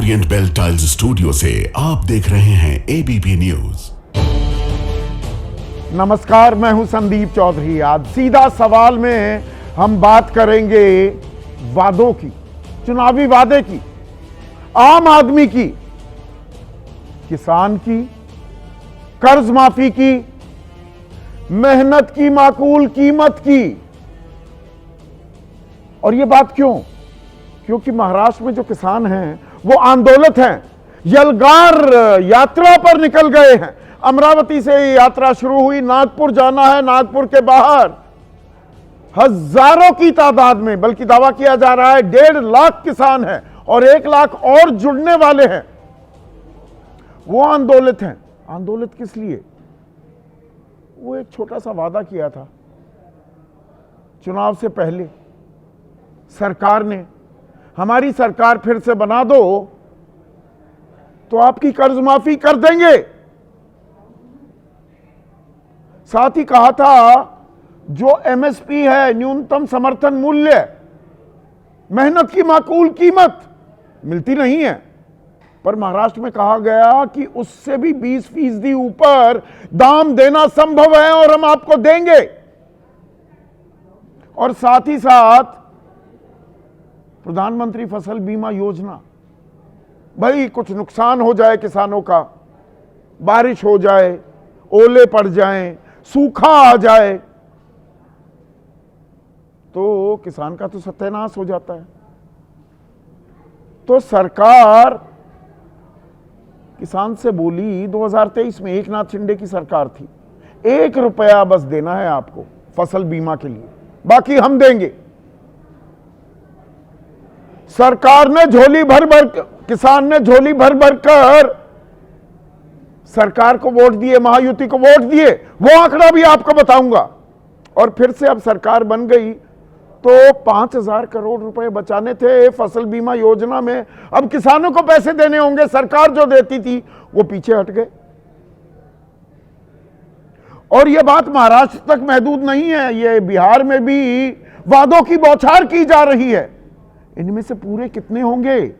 Orient bell tiles studio से आप देख रहे हैं एबीपी न्यूज। नमस्कार, मैं हूं संदीप चौधरी। आज सीधा सवाल में हम बात करेंगे वादों की, चुनावी वादे की, आम आदमी की, किसान की, कर्ज माफी की, मेहनत की माकूल कीमत की। और ये बात क्यों? क्योंकि महाराष्ट्र में जो किसान हैं वो आंदोलित हैं, यलगार यात्रा पर निकल गए हैं। अमरावती से यात्रा शुरू हुई, नागपुर जाना है, नागपुर के बाहर हजारों की तादाद में, बल्कि दावा किया जा रहा है 1.5 लाख किसान हैं और 1 लाख और जुड़ने वाले हैं। वो आंदोलित हैं। आंदोलित किस लिए? वो एक छोटा सा वादा किया था चुनाव से पहले सरकार ने, हमारी सरकार फिर से बना दो तो आपकी कर्ज माफी कर देंगे। साथ ही कहा था जो एमएसपी है, न्यूनतम समर्थन मूल्य, मेहनत की माकूल कीमत मिलती नहीं है, पर महाराष्ट्र में कहा गया कि उससे भी 20% ऊपर दाम देना संभव है और हम आपको देंगे। और साथ ही साथ प्रधानमंत्री फसल बीमा योजना, भाई कुछ नुकसान हो जाए किसानों का, बारिश हो जाए, ओले पड़ जाएं, सूखा आ जाए, तो किसान का तो सत्यानाश हो जाता है। तो सरकार किसान से बोली, 2023 में एकनाथ शिंदे की सरकार थी, 1 रुपया बस देना है आपको फसल बीमा के लिए, बाकी हम देंगे। सरकार ने झोली भर भर, किसान ने झोली भर भर कर सरकार को वोट दिए, महायुति को वोट दिए। वो आंकड़ा भी आपको बताऊंगा। और फिर से अब सरकार बन गई तो 5,000 करोड़ रुपए बचाने थे फसल बीमा योजना में, अब किसानों को पैसे देने होंगे। सरकार जो देती थी वो पीछे हट गए। और यह बात महाराष्ट्र तक महदूद नहीं है, ये बिहार में भी वादों की बौछार की जा रही है। इनमें से पूरे कितने होंगे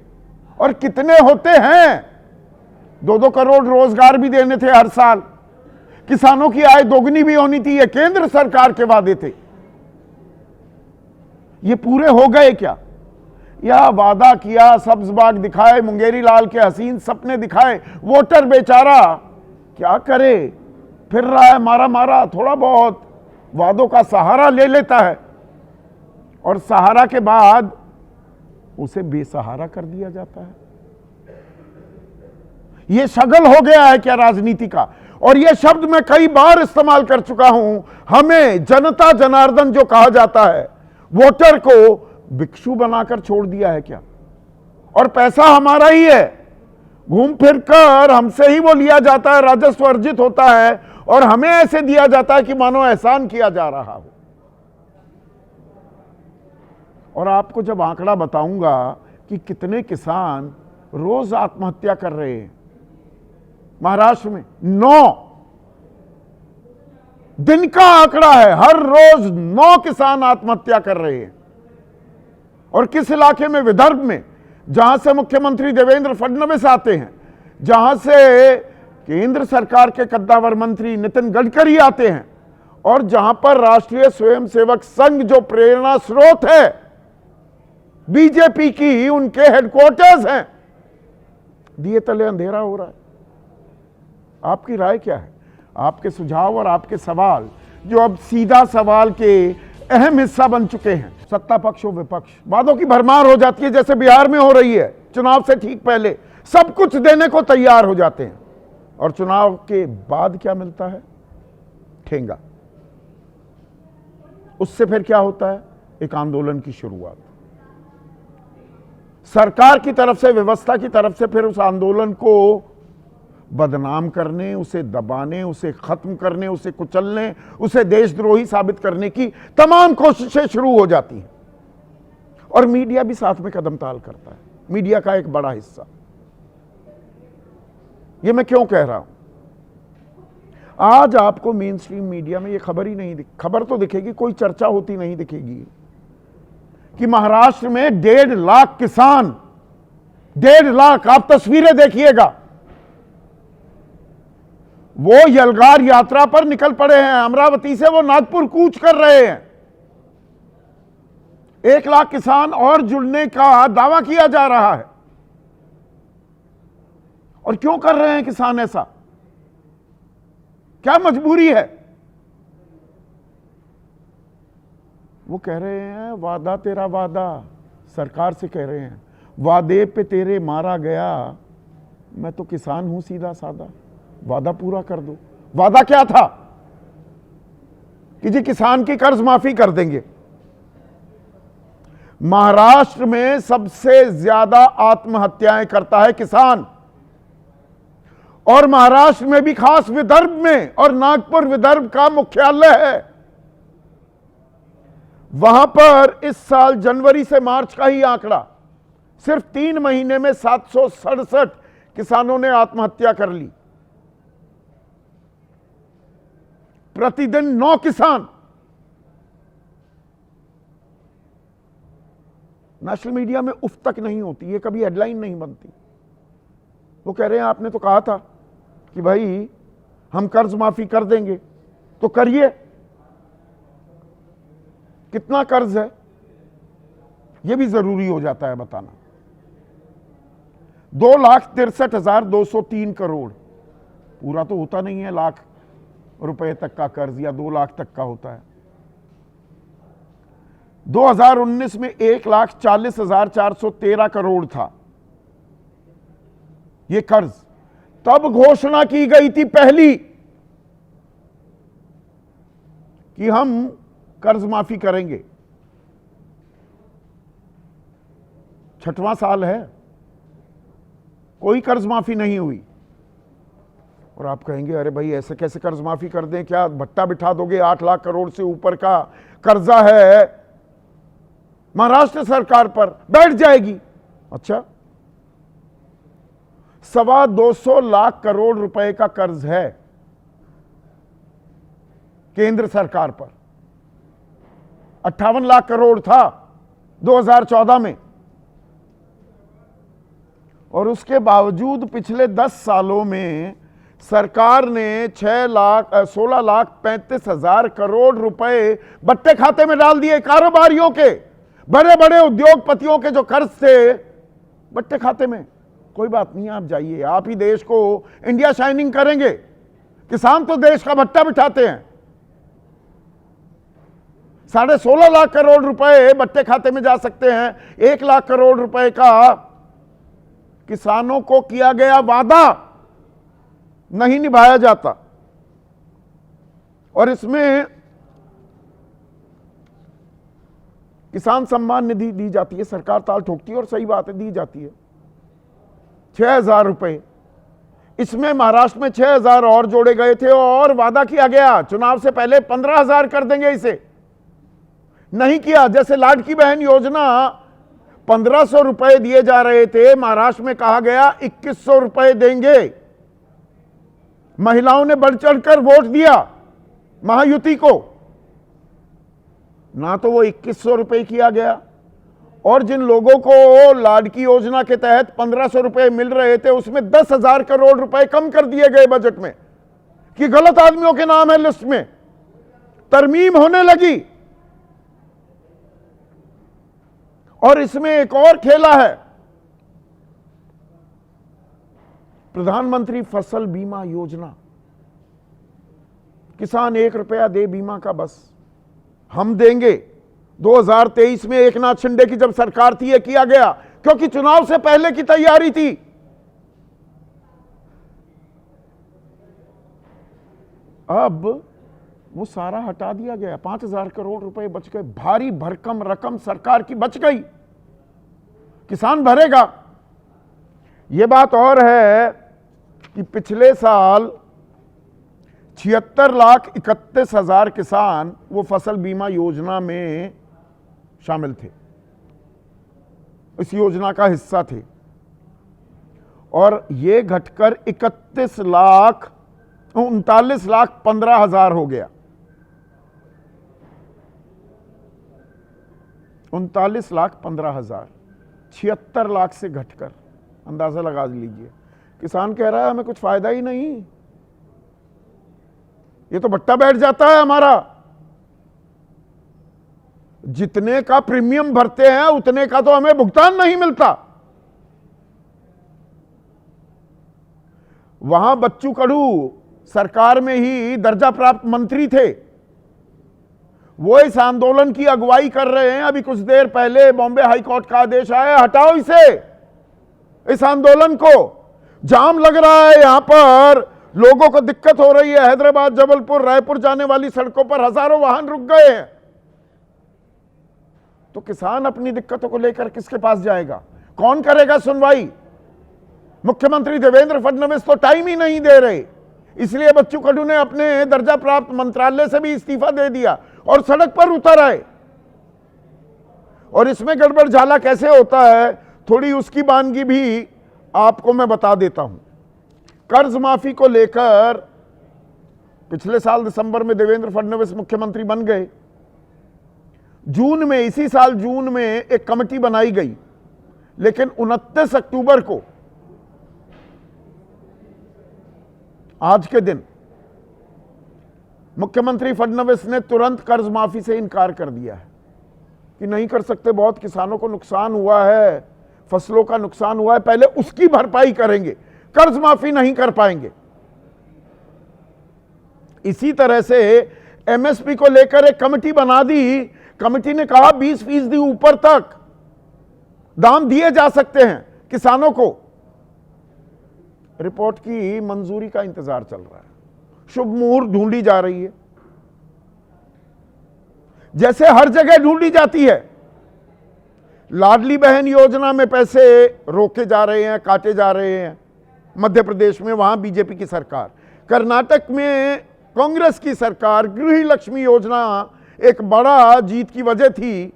और कितने होते हैं? 2-2 करोड़ रोजगार भी देने थे हर साल, किसानों की आय दोगुनी भी होनी थी, ये केंद्र सरकार के वादे थे। ये पूरे हो गए क्या? यह वादा किया, सब्ज बाग दिखाए, मुंगेरी लाल के हसीन सपने दिखाए, वोटर बेचारा क्या करे, फिर रहा है मारा मारा, थोड़ा बहुत वादों का सहारा ले लेता है और सहारा के बाद उसे बेसहारा कर दिया जाता है। यह शगल हो गया है क्या राजनीति का? और यह शब्द मैं कई बार इस्तेमाल कर चुका हूं। हमें जनता जनार्दन जो कहा जाता है, वोटर को भिक्षु बनाकर छोड़ दिया है क्या? और पैसा हमारा ही है, घूम फिर कर हमसे ही वो लिया जाता है, राजस्व अर्जित होता है और हमें ऐसे दिया जाता है कि मानो एहसान किया जा रहा हो। और आपको जब आंकड़ा बताऊंगा कि कितने किसान रोज आत्महत्या कर रहे हैं महाराष्ट्र में, 9 दिन का आंकड़ा है, हर रोज 9 किसान आत्महत्या कर रहे हैं। और किस इलाके में? विदर्भ में, जहां से मुख्यमंत्री देवेंद्र फडणवीस आते हैं, जहां से केंद्र सरकार के कद्दावर मंत्री नितिन गडकरी आते हैं और जहां पर राष्ट्रीय स्वयंसेवक संघ जो प्रेरणा स्रोत है बीजेपी की, उनके हेडक्वार्टर्स हैं, दिए तले अंधेरा हो रहा है। आपकी राय क्या है? आपके सुझाव और आपके सवाल, जो अब सीधा सवाल के अहम हिस्सा बन चुके हैं। सत्ता पक्ष और विपक्ष, वादों की भरमार हो जाती है, जैसे बिहार में हो रही है। चुनाव से ठीक पहले सब कुछ देने को तैयार हो जाते हैं और चुनाव के बाद क्या मिलता है? ठेंगा। उससे फिर क्या होता है? एक आंदोलन की शुरुआत, सरकार की तरफ से, व्यवस्था की तरफ से, फिर उस आंदोलन को बदनाम करने, उसे दबाने, उसे खत्म करने, उसे कुचलने, उसे देशद्रोही साबित करने की तमाम कोशिशें शुरू हो जाती हैं। और मीडिया भी साथ में कदम ताल करता है, मीडिया का एक बड़ा हिस्सा। यह मैं क्यों कह रहा हूं? आज आपको मेन स्ट्रीम मीडिया में यह खबर ही नहीं खबर तो दिखेगी, कोई चर्चा होती नहीं दिखेगी कि महाराष्ट्र में 1.5 लाख किसान 1.5 लाख, आप तस्वीरें देखिएगा। वो यलगार यात्रा पर निकल पड़े हैं, अमरावती से वो नागपुर कूच कर रहे हैं। 1 लाख किसान और जुड़ने का दावा किया जा रहा है। और क्यों कर रहे हैं किसान ऐसा? क्या मजबूरी है? वो कह रहे हैं वादा तेरा वादा, सरकार से कह रहे हैं वादे पे तेरे मारा गया, मैं तो किसान हूं सीधा सादा, वादा पूरा कर दो। वादा क्या था? कि जी किसान की कर्ज माफी कर देंगे। महाराष्ट्र में सबसे ज्यादा आत्महत्याएं करता है किसान, और महाराष्ट्र में भी खास विदर्भ में, और नागपुर विदर्भ का मुख्यालय है, वहां पर इस साल जनवरी से मार्च का ही आंकड़ा, सिर्फ 3 महीने में 767 किसानों ने आत्महत्या कर ली। प्रतिदिन 9 किसान। नेशनल मीडिया में उफ तक नहीं होती, ये कभी हेडलाइन नहीं बनती। वो कह रहे हैं आपने तो कहा था कि भाई हम कर्ज माफी कर देंगे, तो करिए। कितना कर्ज है यह भी जरूरी हो जाता है बताना। 2,63,203 करोड़, पूरा तो होता नहीं है लाख रुपए तक का कर्ज, या 2 लाख तक का होता है। 2019 में 1,40,413 करोड़ था यह कर्ज। तब घोषणा की गई थी पहली कि हम कर्ज माफी करेंगे। 6वां साल है, कोई कर्ज माफी नहीं हुई। और आप कहेंगे अरे भाई ऐसे कैसे कर्ज माफी कर दें, क्या भट्टा बिठा दोगे? 8 लाख करोड़ से ऊपर का कर्जा है महाराष्ट्र सरकार पर, बैठ जाएगी। अच्छा, 225 लाख करोड़ रुपए का कर्ज है केंद्र सरकार पर। 58 लाख करोड़ था 2014 में, और उसके बावजूद पिछले 10 सालों में सरकार ने 16,35,000 करोड़ रुपए बट्टे खाते में डाल दिए। कारोबारियों के, बड़े बड़े उद्योगपतियों के जो कर्ज थे बट्टे खाते में। कोई बात नहीं, आप जाइए, आप ही देश को इंडिया शाइनिंग करेंगे। किसान तो देश का भट्टा बिठाते हैं। 16.5 लाख करोड़ रुपए बट्टे खाते में जा सकते हैं। 1 लाख करोड़ रुपए का किसानों को किया गया वादा नहीं निभाया जाता। और इसमें किसान सम्मान निधि दी जाती है, सरकार ताल ठोकती है, और सही बात है दी जाती है 6,000 रुपए। इसमें महाराष्ट्र में 6,000 और जोड़े गए थे, और वादा किया गया चुनाव से पहले 15,000 कर देंगे। इसे नहीं किया। जैसे लाडकी बहन योजना 1,500 रुपए दिए जा रहे थे, महाराष्ट्र में कहा गया 2,100 रुपए देंगे। महिलाओं ने बढ़ चढ़कर वोट दिया महायुति को, ना तो वो 2,100 रुपए किया गया, और जिन लोगों को लाडकी योजना के तहत 1,500 रुपए मिल रहे थे उसमें 10,000 करोड़ रुपए कम कर दिए गए बजट में, कि गलत आदमियों के नाम है लिस्ट में। तरमीम होने लगी। और इसमें एक और खेला है, प्रधानमंत्री फसल बीमा योजना। किसान 1 रुपया दे बीमा का, बस हम देंगे। 2023 में एकनाथ शिंदे की जब सरकार थी ये किया गया, क्योंकि चुनाव से पहले की तैयारी थी। अब वो सारा हटा दिया गया। 5,000 करोड़ रुपए बच गए। भारी भरकम रकम सरकार की बच गई। किसान भरेगा। ये बात और है कि पिछले साल 76,31,000 किसान वो फसल बीमा योजना में शामिल थे, इस योजना का हिस्सा थे, और ये घटकर 39,15,000 हो गया। 39,15,000, 76 लाख से घटकर अंदाजा लगा लीजिए। किसान कह रहा है हमें कुछ फायदा ही नहीं, ये तो बट्टा बैठ जाता है हमारा, जितने का प्रीमियम भरते हैं उतने का तो हमें भुगतान नहीं मिलता। वहां बच्चू कडू सरकार में ही दर्जा प्राप्त मंत्री थे, वो इस आंदोलन की अगुवाई कर रहे हैं। अभी कुछ देर पहले बॉम्बे हाई कोर्ट का आदेश आया, हटाओ इसे, इस आंदोलन को, जाम लग रहा है यहां पर, लोगों को दिक्कत हो रही है। हैदराबाद, जबलपुर, रायपुर जाने वाली सड़कों पर हजारों वाहन रुक गए हैं। तो किसान अपनी दिक्कतों को लेकर किसके पास जाएगा? कौन करेगा सुनवाई? मुख्यमंत्री देवेंद्र फडणवीस तो टाइम ही नहीं दे रहे, इसलिए बच्चू कडू ने अपने दर्जा प्राप्त मंत्रालय से भी इस्तीफा दे दिया और सड़क पर उतर आए। और इसमें गड़बड़ झाला कैसे होता है, थोड़ी उसकी वानगी भी आपको मैं बता देता हूं। कर्ज माफी को लेकर पिछले साल दिसंबर में देवेंद्र फडणवीस मुख्यमंत्री बन गए। जून में, इसी साल जून में एक कमेटी बनाई गई, लेकिन 29 अक्टूबर को, आज के दिन, मुख्यमंत्री फडणवीस ने तुरंत कर्ज माफी से इनकार कर दिया है कि नहीं कर सकते, बहुत किसानों को नुकसान हुआ है, फसलों का नुकसान हुआ है, पहले उसकी भरपाई करेंगे, कर्ज माफी नहीं कर पाएंगे। इसी तरह से एमएसपी को लेकर एक कमेटी बना दी। कमेटी ने कहा 20% ऊपर तक दाम दिए जा सकते हैं किसानों को। रिपोर्ट की मंजूरी का इंतजार चल रहा है, शुभ मुहूर्त ढूंढी जा रही है, जैसे हर जगह ढूंढी जाती है। लाडली बहन योजना में पैसे रोके जा रहे हैं, काटे जा रहे हैं मध्य प्रदेश में, वहां बीजेपी की सरकार। कर्नाटक में कांग्रेस की सरकार, गृह लक्ष्मी योजना एक बड़ा जीत की वजह थी,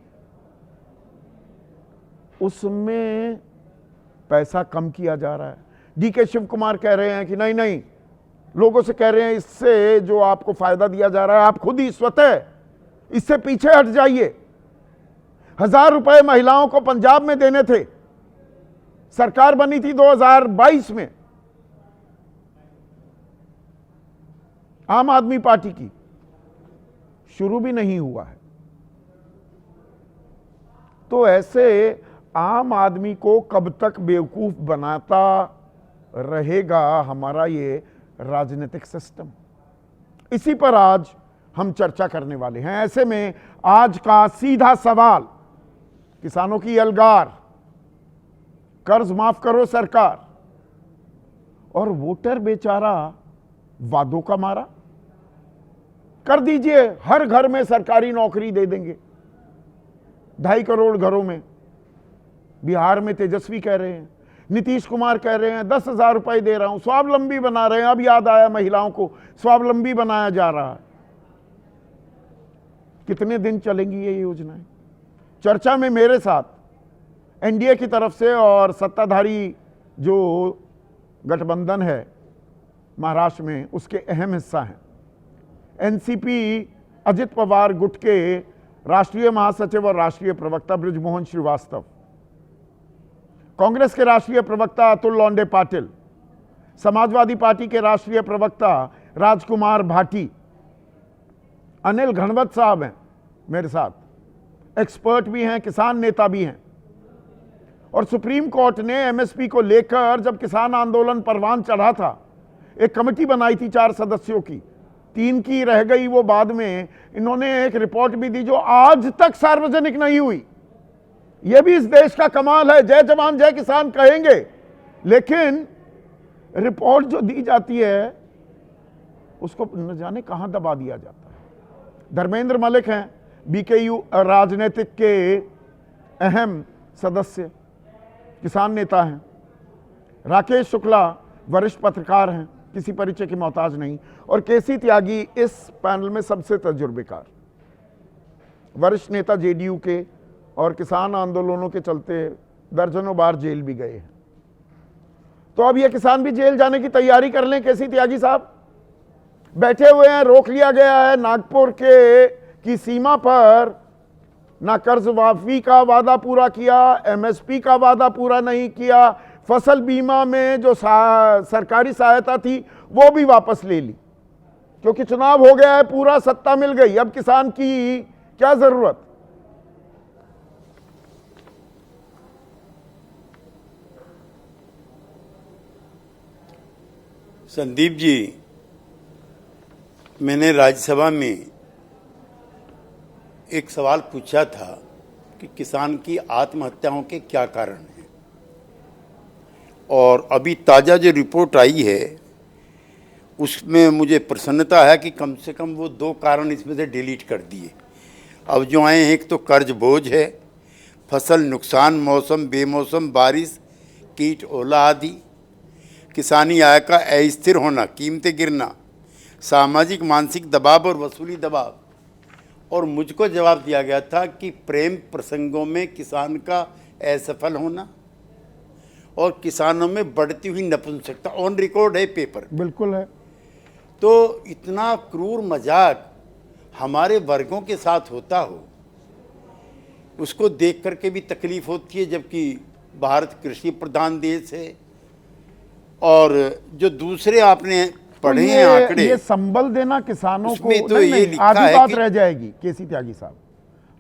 उसमें पैसा कम किया जा रहा है। डीके शिव कुमार कह रहे हैं कि नहीं नहीं, लोगों से कह रहे हैं इससे जो आपको फायदा दिया जा रहा है आप खुद ही स्वतः इससे पीछे हट जाइए। 1000 रुपए महिलाओं को पंजाब में देने थे, सरकार बनी थी 2022 में आम आदमी पार्टी की, शुरू भी नहीं हुआ है। तो ऐसे आम आदमी को कब तक बेवकूफ बनाता रहेगा हमारा ये राजनीतिक सिस्टम? इसी पर आज हम चर्चा करने वाले हैं। ऐसे में आज का सीधा सवाल, किसानों की अलगार, कर्ज माफ करो सरकार, और वोटर बेचारा वादों का मारा। कर दीजिए, हर घर में सरकारी नौकरी दे देंगे, 2.5 करोड़ घरों में। बिहार में तेजस्वी कह रहे हैं, नीतीश कुमार कह रहे हैं 10,000 रुपए दे रहा हूं, स्वावलंबी बना रहे हैं। अब याद आया, महिलाओं को स्वावलंबी बनाया जा रहा है। कितने दिन चलेंगी ये योजनाएं? चर्चा में मेरे साथ एनडीए की तरफ से और सत्ताधारी जो गठबंधन है महाराष्ट्र में, उसके अहम हिस्सा हैं एनसीपी अजित पवार गुट के राष्ट्रीय महासचिव और राष्ट्रीय प्रवक्ता बृजमोहन श्रीवास्तव, कांग्रेस के राष्ट्रीय प्रवक्ता अतुल लोंडे पाटिल, समाजवादी पार्टी के राष्ट्रीय प्रवक्ता राजकुमार भाटी, अनिल घनवत साहब हैं मेरे साथ, एक्सपर्ट भी हैं, किसान नेता भी हैं। और सुप्रीम कोर्ट ने एमएसपी को लेकर जब किसान आंदोलन परवान चढ़ा था, एक कमेटी बनाई थी 4 सदस्यों की, 3 की रह गई वो बाद में। इन्होंने एक रिपोर्ट भी दी जो आज तक सार्वजनिक नहीं हुई। यह भी इस देश का कमाल है, जय जवान जय किसान कहेंगे, लेकिन रिपोर्ट जो दी जाती है उसको न जाने कहां दबा दिया जाता है। धर्मेंद्र मलिक हैं, बीकेयू राजनीतिक के अहम सदस्य, किसान नेता हैं। राकेश शुक्ला वरिष्ठ पत्रकार हैं, किसी परिचय की मोहताज नहीं। और केसी त्यागी इस पैनल में सबसे तजुर्बेकार, वरिष्ठ नेता जेडीयू के, और किसान आंदोलनों के चलते दर्जनों बार जेल भी गए हैं। तो अब ये किसान भी जेल जाने की तैयारी कर लें। केसी त्यागी साहब बैठे हुए हैं, रोक लिया गया है नागपुर की सीमा पर, ना कर्ज माफी का वादा पूरा किया, एमएसपी का वादा पूरा नहीं किया, फसल बीमा में जो सरकारी सहायता थी वो भी वापस ले ली, क्योंकि चुनाव हो गया है, पूरा सत्ता मिल गई, अब किसान की क्या जरूरत। संदीप जी, मैंने राज्यसभा में एक सवाल पूछा था कि किसान की आत्महत्याओं के क्या कारण हैं, और अभी ताज़ा जो रिपोर्ट आई है उसमें मुझे प्रसन्नता है कि कम से कम वो 2 कारण इसमें से डिलीट कर दिए। अब जो आए हैं, एक तो कर्ज बोझ है, फसल नुकसान, मौसम बेमौसम बारिश, कीट ओला आदि, किसानी आय का अस्थिर होना, कीमतें गिरना, सामाजिक मानसिक दबाव और वसूली दबाव। और मुझको जवाब दिया गया था कि प्रेम प्रसंगों में किसान का असफल होना और किसानों में बढ़ती हुई नपुंसकता, ऑन रिकॉर्ड है पेपर। बिल्कुल है। तो इतना क्रूर मजाक हमारे वर्गों के साथ होता हो, उसको देख करके भी तकलीफ होती है, जबकि भारत कृषि प्रधान देश है। और जो दूसरे आपने पढ़े हैं आंकड़े, ये संबल देना किसानों को, उसमें तो नहीं, ये नहीं, लिखा आधी है बात कि रह जाएगी। केसी त्यागी साहब,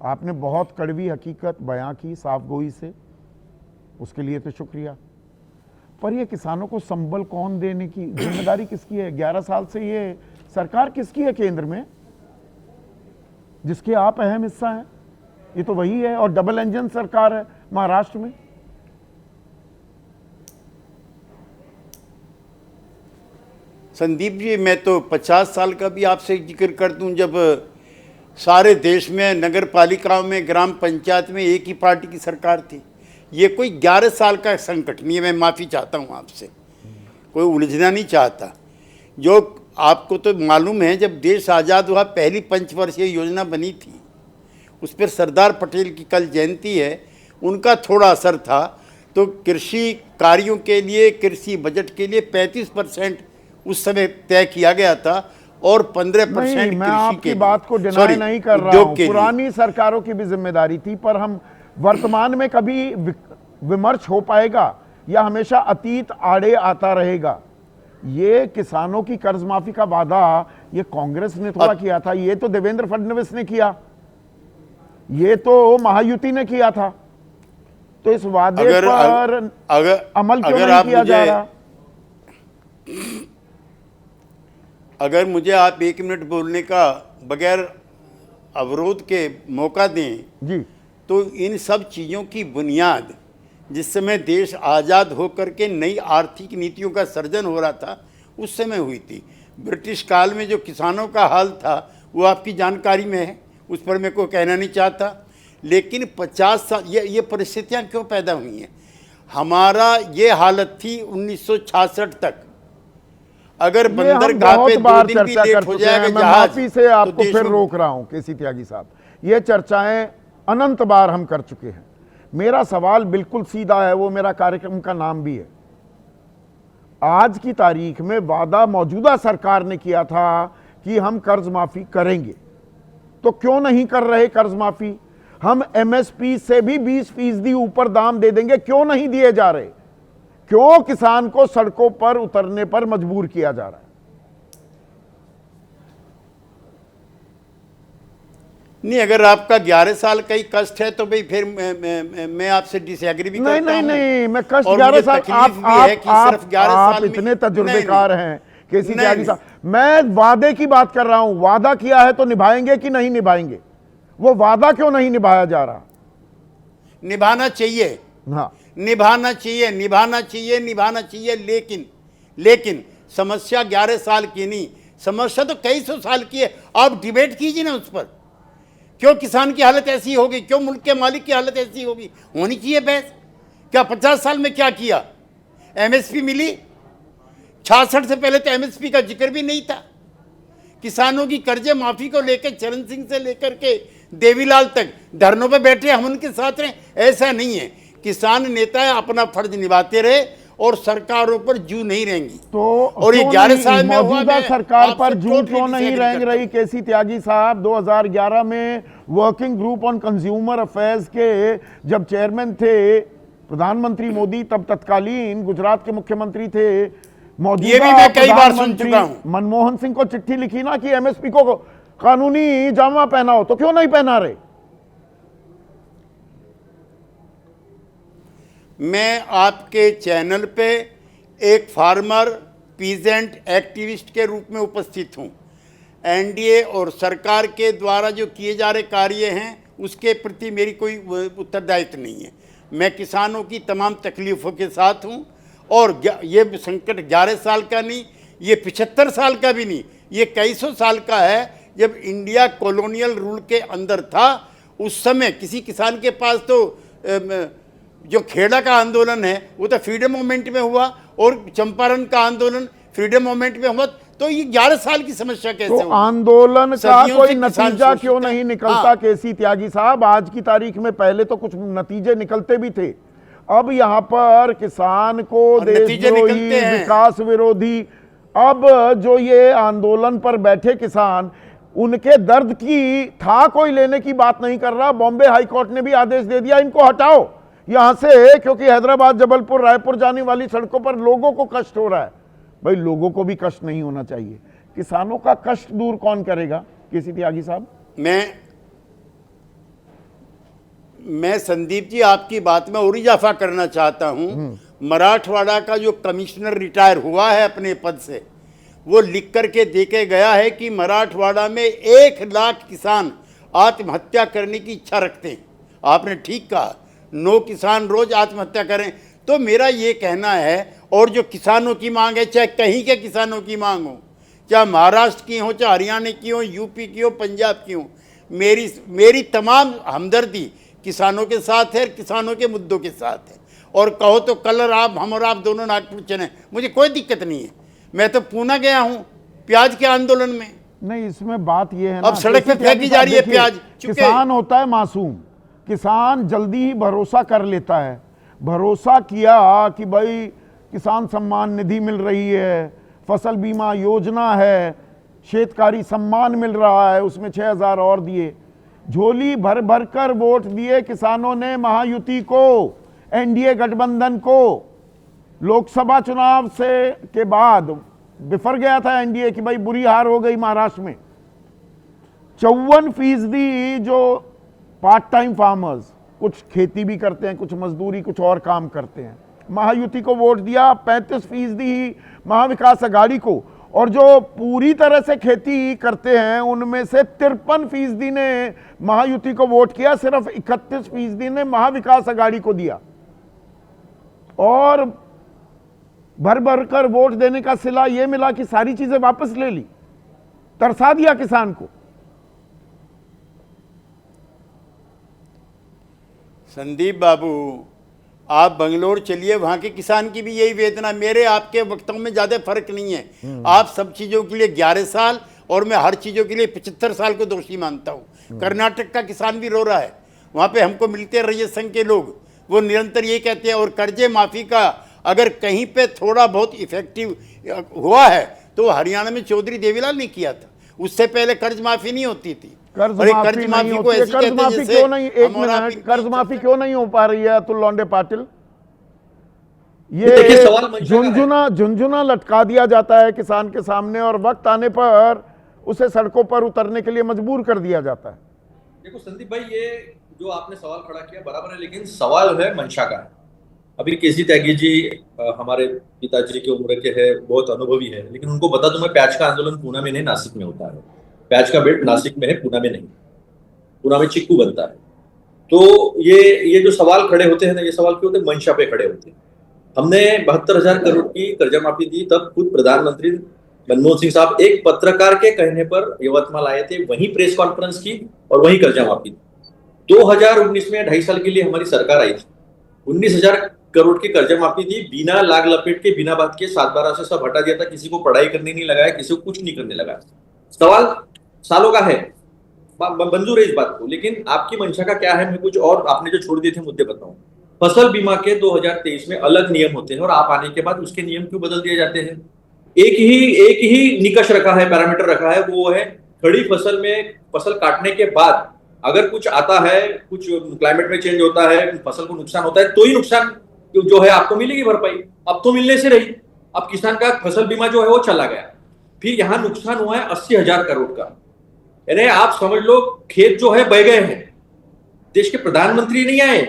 आपने बहुत कड़वी हकीकत बयां की साफ गोई से, उसके लिए तो शुक्रिया। पर ये किसानों को संबल कौन देने की जिम्मेदारी किसकी है? 11 साल से ये सरकार किसकी है केंद्र में, जिसके आप अहम हिस्सा हैं? ये तो वही है, और डबल इंजन सरकार है महाराष्ट्र में। संदीप जी, मैं तो 50 साल का भी आपसे जिक्र कर दूं, जब सारे देश में नगर पालिकाओं में, ग्राम पंचायत में एक ही पार्टी की सरकार थी। ये कोई 11 साल का संकट नहीं है। मैं माफ़ी चाहता हूं आपसे, कोई उलझना नहीं चाहता। जो आपको तो मालूम है, जब देश आज़ाद हुआ पहली पंचवर्षीय योजना बनी थी, उस पर सरदार पटेल की कल जयंती है, उनका थोड़ा असर था। तो कृषि कार्यों के लिए, कृषि बजट के लिए 35% उस समय तय किया गया था, और 15% मैं आपकी बात को डिनाई नहीं कर रहा हूं, पुरानी सरकारों की भी जिम्मेदारी थी। पर हम वर्तमान में कभी विमर्श हो पाएगा या हमेशा अतीत आड़े आता रहेगा? ये किसानों की कर्ज माफी का वादा ये कांग्रेस ने थोड़ा किया था, ये तो देवेंद्र फडणवीस ने किया, ये तो महायुति ने किया था। तो इस वादे पर अमल क्यों नहीं किया जा रहा? अगर मुझे आप 1 मिनट बोलने का बगैर अवरोध के मौका दें जी, तो इन सब चीज़ों की बुनियाद जिस समय देश आज़ाद होकर के नई आर्थिक नीतियों का सर्जन हो रहा था, उस समय हुई थी। ब्रिटिश काल में जो किसानों का हाल था वो आपकी जानकारी में है, उस पर मैं कोई कहना नहीं चाहता। लेकिन 50 साल ये परिस्थितियाँ क्यों पैदा हुई हैं? हमारा ये हालत थी 1966 तक। अगर बंदरगाह पे 2 दिन भी लेट हो जाएगा जहाज, माफी से आपको फिर रोक रहा हूं केसी त्यागी साहब, ये चर्चाएं अनंत बार हम कर चुके हैं। मेरा सवाल बिल्कुल सीधा है, वो मेरा कार्यक्रम का नाम भी है। आज की तारीख में वादा मौजूदा सरकार ने किया था कि हम कर्ज माफी करेंगे, तो क्यों नहीं कर रहे कर्ज माफी? हम एमएसपी से भी 20% ऊपर दाम दे देंगे, क्यों नहीं दिए जा रहे? क्यों किसान को सड़कों पर उतरने पर मजबूर किया जा रहा है? नहीं, अगर आपका 11 साल का ही कष्ट है तो भाई फिर मैं आपसे डिसएग्री भी करता हूं। नहीं, मैं कष्ट 11 साल, आप इतने तजुर्बेकार हैं केसी त्यागी साहब। मैं वादे की बात कर रहा हूं, वादा किया है तो निभाएंगे कि नहीं निभाएंगे? वो वादा क्यों नहीं निभाया जा रहा? निभाना चाहिए, हाँ, निभाना चाहिए, निभाना चाहिए, निभाना चाहिए। लेकिन समस्या 11 साल की नहीं, समस्या तो कई सौ साल की है। आप डिबेट कीजिए ना उस पर, क्यों किसान की हालत ऐसी होगी, क्यों मुल्क के मालिक की हालत ऐसी होगी, होनी चाहिए बहस। क्या 50 साल में क्या किया? एमएसपी मिली? 66 से पहले तो एमएसपी का जिक्र भी नहीं था। किसानों की कर्जे माफी को लेकर चरण सिंह से लेकर के देवीलाल तक धरनों पे बैठे, हम उनके साथ रहे, ऐसा नहीं है। किसान नेता अपना फर्ज निभाते रहे और सरकारों पर जू नहीं रहेंगी। तो और ये 11 साल में मौजूदा सरकार पर जू क्यों नहीं रेंग रही केसी त्यागी साहब? 2011 में working group on consumer affairs के जब चेयरमैन थे प्रधानमंत्री मोदी तब तत्कालीन गुजरात के मुख्यमंत्री थे, मौजूदा ये भी मैं कई बार सुन प्रधानमंत्री चुका हूं। मनमोहन सिंह को चिट्ठी लिखी ना कि एमएसपी को कानूनी जामा पहनाओ, तो क्यों नहीं पहना रहे? मैं आपके चैनल पे एक फार्मर पीजेंट एक्टिविस्ट के रूप में उपस्थित हूँ। एनडीए और सरकार के द्वारा जो किए जा रहे कार्य हैं उसके प्रति मेरी कोई उत्तरदायित्व नहीं है। मैं किसानों की तमाम तकलीफ़ों के साथ हूँ और ये संकट 11 साल का नहीं, ये 75 साल का भी नहीं, ये कई सौ साल का है। जब इंडिया कॉलोनियल रूल के अंदर था उस समय किसी किसान के पास तो जो खेड़ा का आंदोलन है वो तो फ्रीडम मूवमेंट में हुआ और चंपारण का आंदोलन फ्रीडम मूवमेंट में हुआ, तो ये 11 साल की समस्या कैसे तो आंदोलन का कोई नतीजा क्यों नहीं निकलता? हाँ। केसी त्यागी साहब, आज की तारीख में पहले तो कुछ नतीजे निकलते भी थे, अब यहाँ पर किसान को देशद्रोही, विकास विरोधी, अब जो ये आंदोलन पर बैठे किसान, उनके दर्द की था कोई लेने की बात नहीं कर रहा। बॉम्बे हाईकोर्ट ने भी आदेश दे दिया इनको हटाओ यहां से, क्योंकि हैदराबाद, जबलपुर, रायपुर जाने वाली सड़कों पर लोगों को कष्ट हो रहा है। भाई लोगों को भी कष्ट नहीं होना चाहिए, किसानों का कष्ट दूर कौन करेगा? केसी त्यागी साहब, मैं संदीप जी आपकी बात में और इजाफा करना चाहता हूं। मराठवाड़ा का जो कमिश्नर रिटायर हुआ है अपने पद से, वो लिख करके देके गया है कि मराठवाड़ा में 1 लाख किसान आत्महत्या करने की इच्छा रखते हैं। आपने ठीक कहा, 9 किसान रोज आत्महत्या करें। तो मेरा ये कहना है, और जो किसानों की मांग है, चाहे कहीं के किसानों की मांग हो, चाहे महाराष्ट्र की हो, चाहे हरियाणा की हो, यूपी की हो, पंजाब की हो, मेरी तमाम हमदर्दी किसानों के साथ है, किसानों के मुद्दों के साथ है। और कहो तो कलर हम और आप दोनों नागपुर चले, मुझे कोई दिक्कत नहीं है। मैं तो पूना गया हूँ प्याज के आंदोलन में। नहीं, इसमें बात यह है ना, अब सड़क पे फेंकी जा रही है प्याज। किसान होता है मासूम, किसान जल्दी ही भरोसा कर लेता है। भरोसा किया कि भाई किसान सम्मान निधि मिल रही है, फसल बीमा योजना है, शेतकारी सम्मान मिल रहा है, उसमें 6,000 और दिए, झोली भर भर कर वोट दिए किसानों ने महायुति को, एनडीए गठबंधन को। लोकसभा चुनाव से के बाद बिफर गया था एनडीए की, भाई बुरी हार हो गई महाराष्ट्र में। 54% जो पार्ट टाइम फार्मर्स, कुछ खेती भी करते हैं, कुछ मजदूरी, कुछ और काम करते हैं, महायुति को वोट दिया। 35% ही महाविकास अघाड़ी को, और जो पूरी तरह से खेती करते हैं उनमें से 53% ने महायुति को वोट किया, सिर्फ 31% ने महाविकास अघाड़ी को दिया। और भर भर कर वोट देने का सिला यह मिला कि सारी चीजें वापस ले ली, तरसा दिया किसान को। संदीप बाबू, आप बंगलोर चलिए, वहाँ के किसान की भी यही वेदना। मेरे आपके वक्तों में ज़्यादा फर्क नहीं है। आप सब चीज़ों के लिए 11 साल और मैं हर चीज़ों के लिए 75 साल को दोषी मानता हूँ। कर्नाटक का किसान भी रो रहा है, वहाँ पे हमको मिलते हैं रैयत संघ के लोग, वो निरंतर ये कहते हैं। और कर्जे माफ़ी का अगर कहीं पे थोड़ा बहुत इफेक्टिव हुआ है तो हरियाणा में चौधरी देवीलाल ने किया था, उससे पहले कर्ज माफी नहीं होती थी। कर्ज माफी को ऐसे कहते हैं जैसे क्यों नहीं, एक मिनट, कर्ज माफी क्यों नहीं हो पा रही है अतुल लौंडे पाटिल? ये झुंझुना लटका दिया जाता है किसान के सामने और वक्त आने पर उसे सड़कों पर उतरने के लिए मजबूर कर दिया जाता है। देखो संदीप भाई, ये जो आपने सवाल खड़ा किया बराबर है, लेकिन सवाल है मंशा का। अभी केसी त्यागी जी हमारे पिताजी की उम्र के हैं, बहुत अनुभवी है, लेकिन उनको बता दूं मैं, प्याज का आंदोलन पूना में नहीं नासिक में होता है। प्याज का बेल्ट नासिक में है, पूना में नहीं। पूना में चिक्कू बनता है। तो ये जो सवाल खड़े होते हैं ना, ये सवाल क्यों होते हैं? मंशा पे खड़े होते हैं। हमने 72,000 करोड़ की कर्जा माफी दी, तब खुद प्रधानमंत्री मनमोहन सिंह साहब एक पत्रकार के कहने पर यवतमाल आए थे, वहीं प्रेस कॉन्फ्रेंस की और वहीं कर्जा माफी दी। 2019 में 2.5 साल के लिए हमारी सरकार आई थी, 19,000 करोड़ की कर्जा माफी दी, बिना लाग लपेट के, बिना बात के 7/12 से सब हटा दिया था। किसी को पढ़ाई करने नहीं लगाया, किसी को कुछ नहीं करने लगा। सवाल सालों का है, मंजूर है इस बात को, लेकिन आपकी मंशा का क्या है? मैं कुछ और आपने जो छोड़ दिए थे मुद्दे बताऊं। फसल बीमा के 2023 में अलग नियम होते हैं और आप आने के बाद उसके नियम क्यों बदल दिए जाते हैं? एक ही निकष रखा है, पैरामीटर रखा है, वो है खड़ी फसल में फसल काटने के बाद अगर कुछ आता है, कुछ क्लाइमेट में चेंज होता है, फसल को नुकसान होता है, तो ही नुकसान जो है आपको मिलेगी भरपाई। अब तो मिलने से रही, अब किसान का फसल बीमा जो है वो चला गया। फिर यहाँ नुकसान हुआ है 80,000 करोड़ का। यानी आप समझ लो खेत जो है बह गए हैं। देश के प्रधानमंत्री नहीं आए,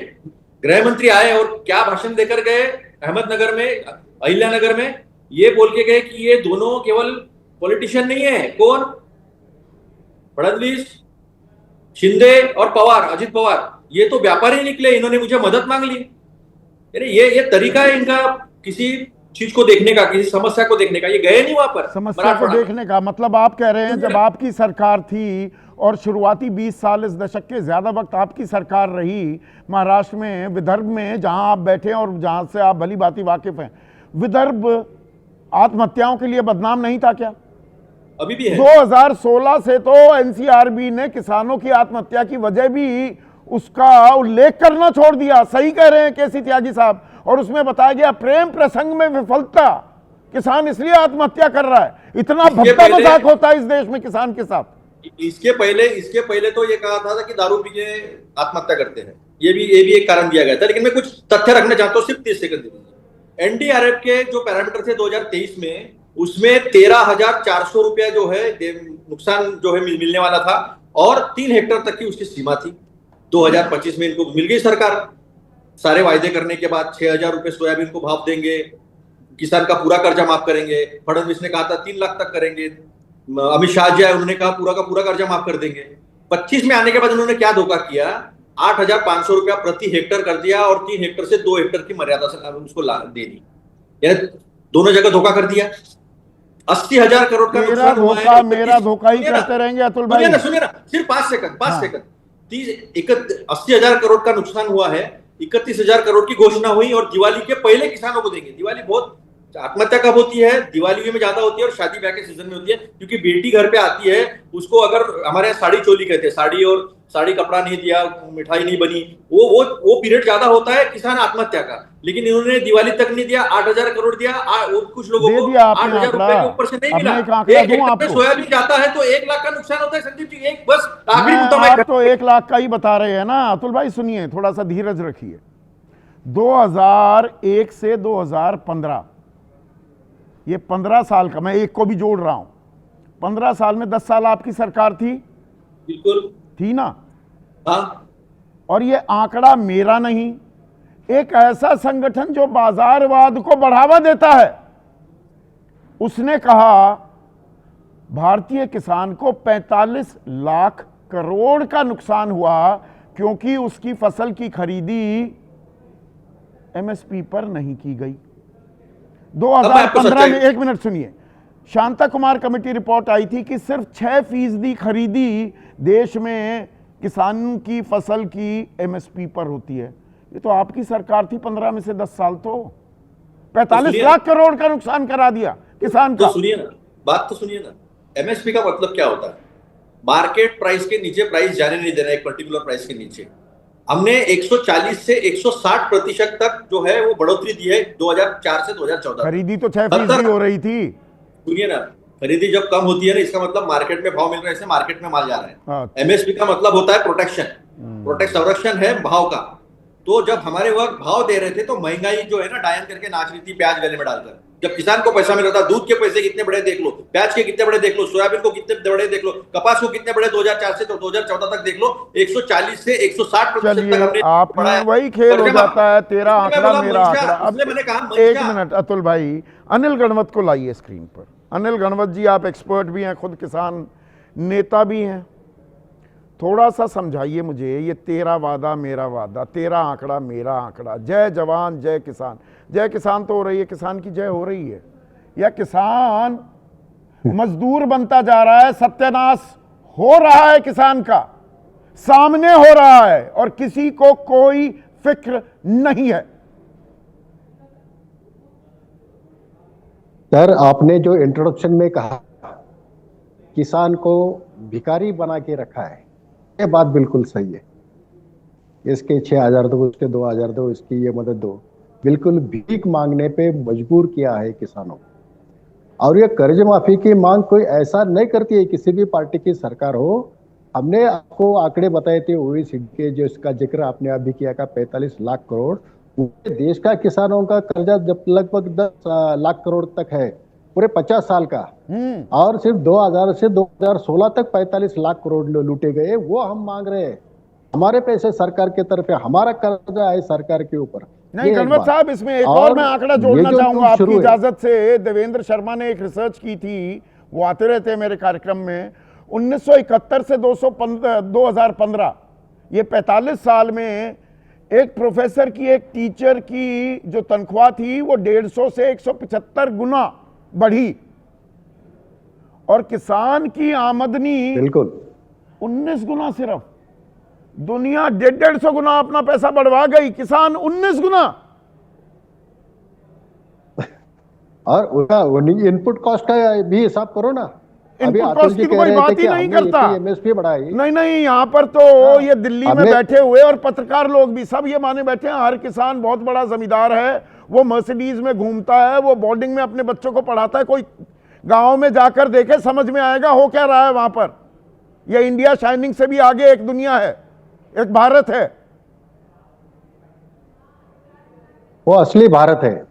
गृह मंत्री आए और क्या भाषण देकर गए अहमदनगर में, अहिल्यानगर में, ये बोल के गए कि ये दोनों केवल पॉलिटिशियन नहीं है। कौन? फडणवीस, शिंदे और पवार, अजित पवार, ये तो व्यापारी निकले, इन्होंने मुझे मदद मांग ली। ये तरीका है इनका किसी चीज को देखने का, किसी समस्या को देखने का। ये गए नहीं वहां पर समस्या को देखने का मतलब आप कह रहे हैं जब आपकी सरकार थी और शुरुआती 20 साल, इस दशक के ज्यादा वक्त आपकी सरकार रही महाराष्ट्र में, विदर्भ में, जहां आप बैठे और जहां से आप भली भांति वाकिफ हैं, विदर्भ आत्महत्याओं के लिए बदनाम नहीं था क्या? अभी भी है। 2016 से तो एनसीआरबी ने किसानों की आत्महत्या की वजह भी उसका उल्लेख करना छोड़ दिया। सही कह रहे हैं केसी त्यागी साहब। और उसमें बताया गया प्रेम प्रसंग में विफलता, किसान इसलिए आत्महत्या कर रहा है। इतना भद्दा मजाक होता है इस देश में किसान के साथ। इसके पहले तो ये कहा था कि दारू पी के आत्महत्या करते हैं, ये भी एक कारण दिया गया था। लेकिन मैं कुछ तथ्य रखना चाहता हूँ, सिर्फ 30 सेकंड दीजिए। एनडीआरएफ के जो पैरामीटर थे 2023 में, उसमें 13,400 रुपया जो है नुकसान जो है मिलने वाला था और 3 हेक्टेयर तक की उसकी सीमा थी। 2025 में इनको मिल गई सरकार, सारे वायदे करने के बाद 6,000 रुपए सोयाबीन को भाव देंगे, किसान का पूरा कर्जा माफ करेंगे। फडणवीस ने कहा था 3 लाख तक करेंगे, अमित शाह जी आए, उन्होंने कहा पूरा का पूरा कर्जा माफ कर देंगे। 25 में आने के बाद उन्होंने क्या धोखा किया, 8,500 रुपया प्रति हेक्टर कर दिया और 3 हेक्टर से 2 हेक्टर की मर्यादा से उसको दे दी। यानी दोनों जगह धोखा कर दिया। 80,000 करोड़ का नुकसान हुआ है। मेरा धोखा ही करते रहेंगे अतुल भाई। सुनिए ना, सिर्फ 5 सेकंड। 80,000 करोड़ का नुकसान हुआ है, 31,000 करोड़ की घोषणा हुई और दिवाली के पहले किसानों को देंगे। दिवाली बहुत, आत्महत्या कब होती है? दिवाली में ज्यादा होती है और शादी ब्याह के सीजन में होती है, क्योंकि बेटी घर पे आती है, उसको अगर हमारे यहाँ साड़ी चोली कहते हैं, साड़ी कपड़ा नहीं दिया, मिठाई नहीं बनी, वो पीरियड ज्यादा होता है किसान आत्महत्या का। लेकिन इन्होंने दिवाली तक नहीं दिया, 8,000 करोड़ दिया। कुछ लोगों को 8,000 रुपए के ऊपर से नहीं मिला। एक हेक्टर में सोयाबीन जाता है तो 1 लाख का नुकसान होता है। संदीप जी, एक बस आखिरी मुद्दा आप तो 1 लाख का ही बता रहे हैं ना अतुल भाई। सुनिए, थोड़ा सा धीरज रखिए। 2001 से 2015, ये 15 साल का, मैं एक को भी जोड़ रहा हूं, 15 साल में 10 साल आपकी सरकार थी। बिल्कुल थी ना? हाँ। और ये आंकड़ा मेरा नहीं, एक ऐसा संगठन जो बाजारवाद को बढ़ावा देता है, उसने कहा भारतीय किसान को 45 लाख करोड़ का नुकसान हुआ क्योंकि उसकी फसल की खरीदी एमएसपी पर नहीं की गई। 2015 में, 1 मिनट सुनिए, शांता कुमार कमेटी रिपोर्ट आई थी कि सिर्फ 6% खरीदी देश में किसान की फसल की एमएसपी पर होती है। ये तो आपकी सरकार थी 15 में से 10 साल, तो 45 लाख करोड़ का नुकसान करा दिया किसान का। तो सुनिए ना, बात तो सुनिए ना, एमएसपी का मतलब क्या होता है? मार्केट प्राइस के नीचे प्राइस जाने नहीं देना, एक पर्टिकुलर प्राइस के नीचे। हमने 140 से 160% तक जो है वो बढ़ोतरी दी है 2004 से 2014। खरीदी तो 6% हो रही थी। सुनिए ना, खरीदी जब कम होती है ना, इसका मतलब मार्केट में भाव मिल रहा है, इससे मार्केट में माल जा रहा है। एमएसपी का मतलब होता है प्रोटेक्शन, संरक्षण है भाव का। तो जब हमारे वक्त भाव दे रहे थे तो महंगाई जो है ना डायन करके नाच रही थी प्याज गले में डालकर। जब किसान को पैसा मिल रहा था, दूध के पैसे कितने बड़े देख लो, प्याज के कितने बड़े देख लो, सोयाबीन को कितने बड़े देख लो, कपास को कितने बड़े 2004 से 2014 तक देख लो, 140 से 160% तक हमने आपने वही खेल हो जाता है, तेरा आंकड़ा मेरा आंकड़ा। अब मैंने कहा 1 मिनट अतुल भाई, अनिल गणवत को लाइए स्क्रीन पर। अनिल गणवत जी, आप एक्सपर्ट भी हैं, खुद किसान नेता भी हैं, थोड़ा सा समझाइए मुझे, ये तेरा वादा मेरा वादा, तेरा आंकड़ा मेरा आंकड़ा, जय जवान जय किसान। जय किसान तो हो रही है, किसान की जय हो रही है, या किसान मजदूर बनता जा रहा है? सत्यानाश हो रहा है किसान का, सामने हो रहा है और किसी को कोई फिक्र नहीं है। सर, आपने जो इंट्रोडक्शन में कहा किसान को भिखारी बना के रखा है, ये बात बिल्कुल सही है। इसके 6,000 दो, उसके 2,000 दो, इसकी ये मदद दो, बिल्कुल भीख मांगने पे मजबूर किया है किसानों। और ये कर्ज माफी की मांग कोई ऐसा नहीं करती है, किसी भी पार्टी की सरकार हो हमने आपको आंकड़े बताए थे ओईसीडी के, जो इसका जिक्र आपने अभी किया का 45 लाख करोड़, पूरे देश का किसानों का कर्जा जब लगभग 10 लाख करोड़ तक है पूरे 50 साल का, और सिर्फ 2000 से 2016 तक 45 लाख करोड़ लूटे गए। वो हम मांग रहे हैं, हमारे पैसे सरकार की तरफ है, हमारा कर्जा है सरकार के ऊपर। नहीं गणवत साहब, इसमें एक और मैं आंकड़ा जोड़ना चाहूंगा आपकी इजाजत से। देवेंद्र शर्मा ने एक रिसर्च की थी, वो आते रहते हैं मेरे कार्यक्रम में। 1971 से 2015 ये 45 साल में एक प्रोफेसर की, एक टीचर की जो तनख्वाह थी वो 150 से 175 गुना बढ़ी, और किसान की आमदनी बिल्कुल 19 गुना सिर्फ। दुनिया 150 गुना अपना पैसा बढ़वा गई, किसान 19 गुना। और उसका इनपुट कॉस्ट का भी हिसाब करो ना। इनपुट कॉस्ट की कोई बात ही नहीं करता। एमएसपी बढ़ाई। नहीं, यहाँ पर तो ये दिल्ली में बैठे हुए और पत्रकार लोग भी सब ये माने बैठे हैं हर किसान बहुत बड़ा जमींदार है, वो मर्सिडीज में घूमता है, वो बोर्डिंग में अपने बच्चों को पढ़ाता है। कोई गांव में जाकर देखे, समझ में आएगा हो क्या रहा है वहां पर। ये इंडिया शाइनिंग से भी आगे एक दुनिया है, एक भारत है, वो असली भारत है।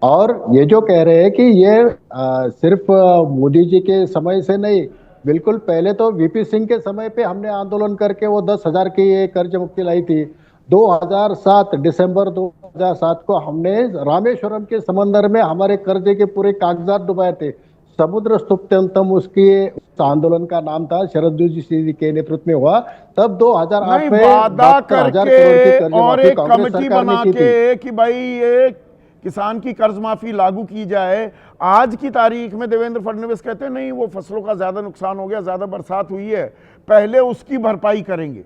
और ये जो कह रहे हैं कि ये सिर्फ मोदी जी के समय से नहीं, बिल्कुल पहले तो वीपी सिंह के समय पे हमने आंदोलन करके वो 10,000 की ये कर्ज मुक्ति लाई थी। 2007 दिसंबर 2007 को हमने रामेश्वरम के समंदर में हमारे कर्जे के पूरे कागजात डुबाए थे। समुद्र स्तुप्त्यंतम उसकी उस आंदोलन का नाम था, शरद जी के नेतृत्व में हुआ। तब 2008 में वादा करके और एक कमेटी बना के कि भाई ये किसान की कर्ज माफी लागू की जाए। आज की तारीख में देवेंद्र फडणवीस कहते हैं नहीं, वो फसलों का ज्यादा नुकसान हो गया, ज्यादा बरसात हुई है, पहले उसकी भरपाई करेंगे।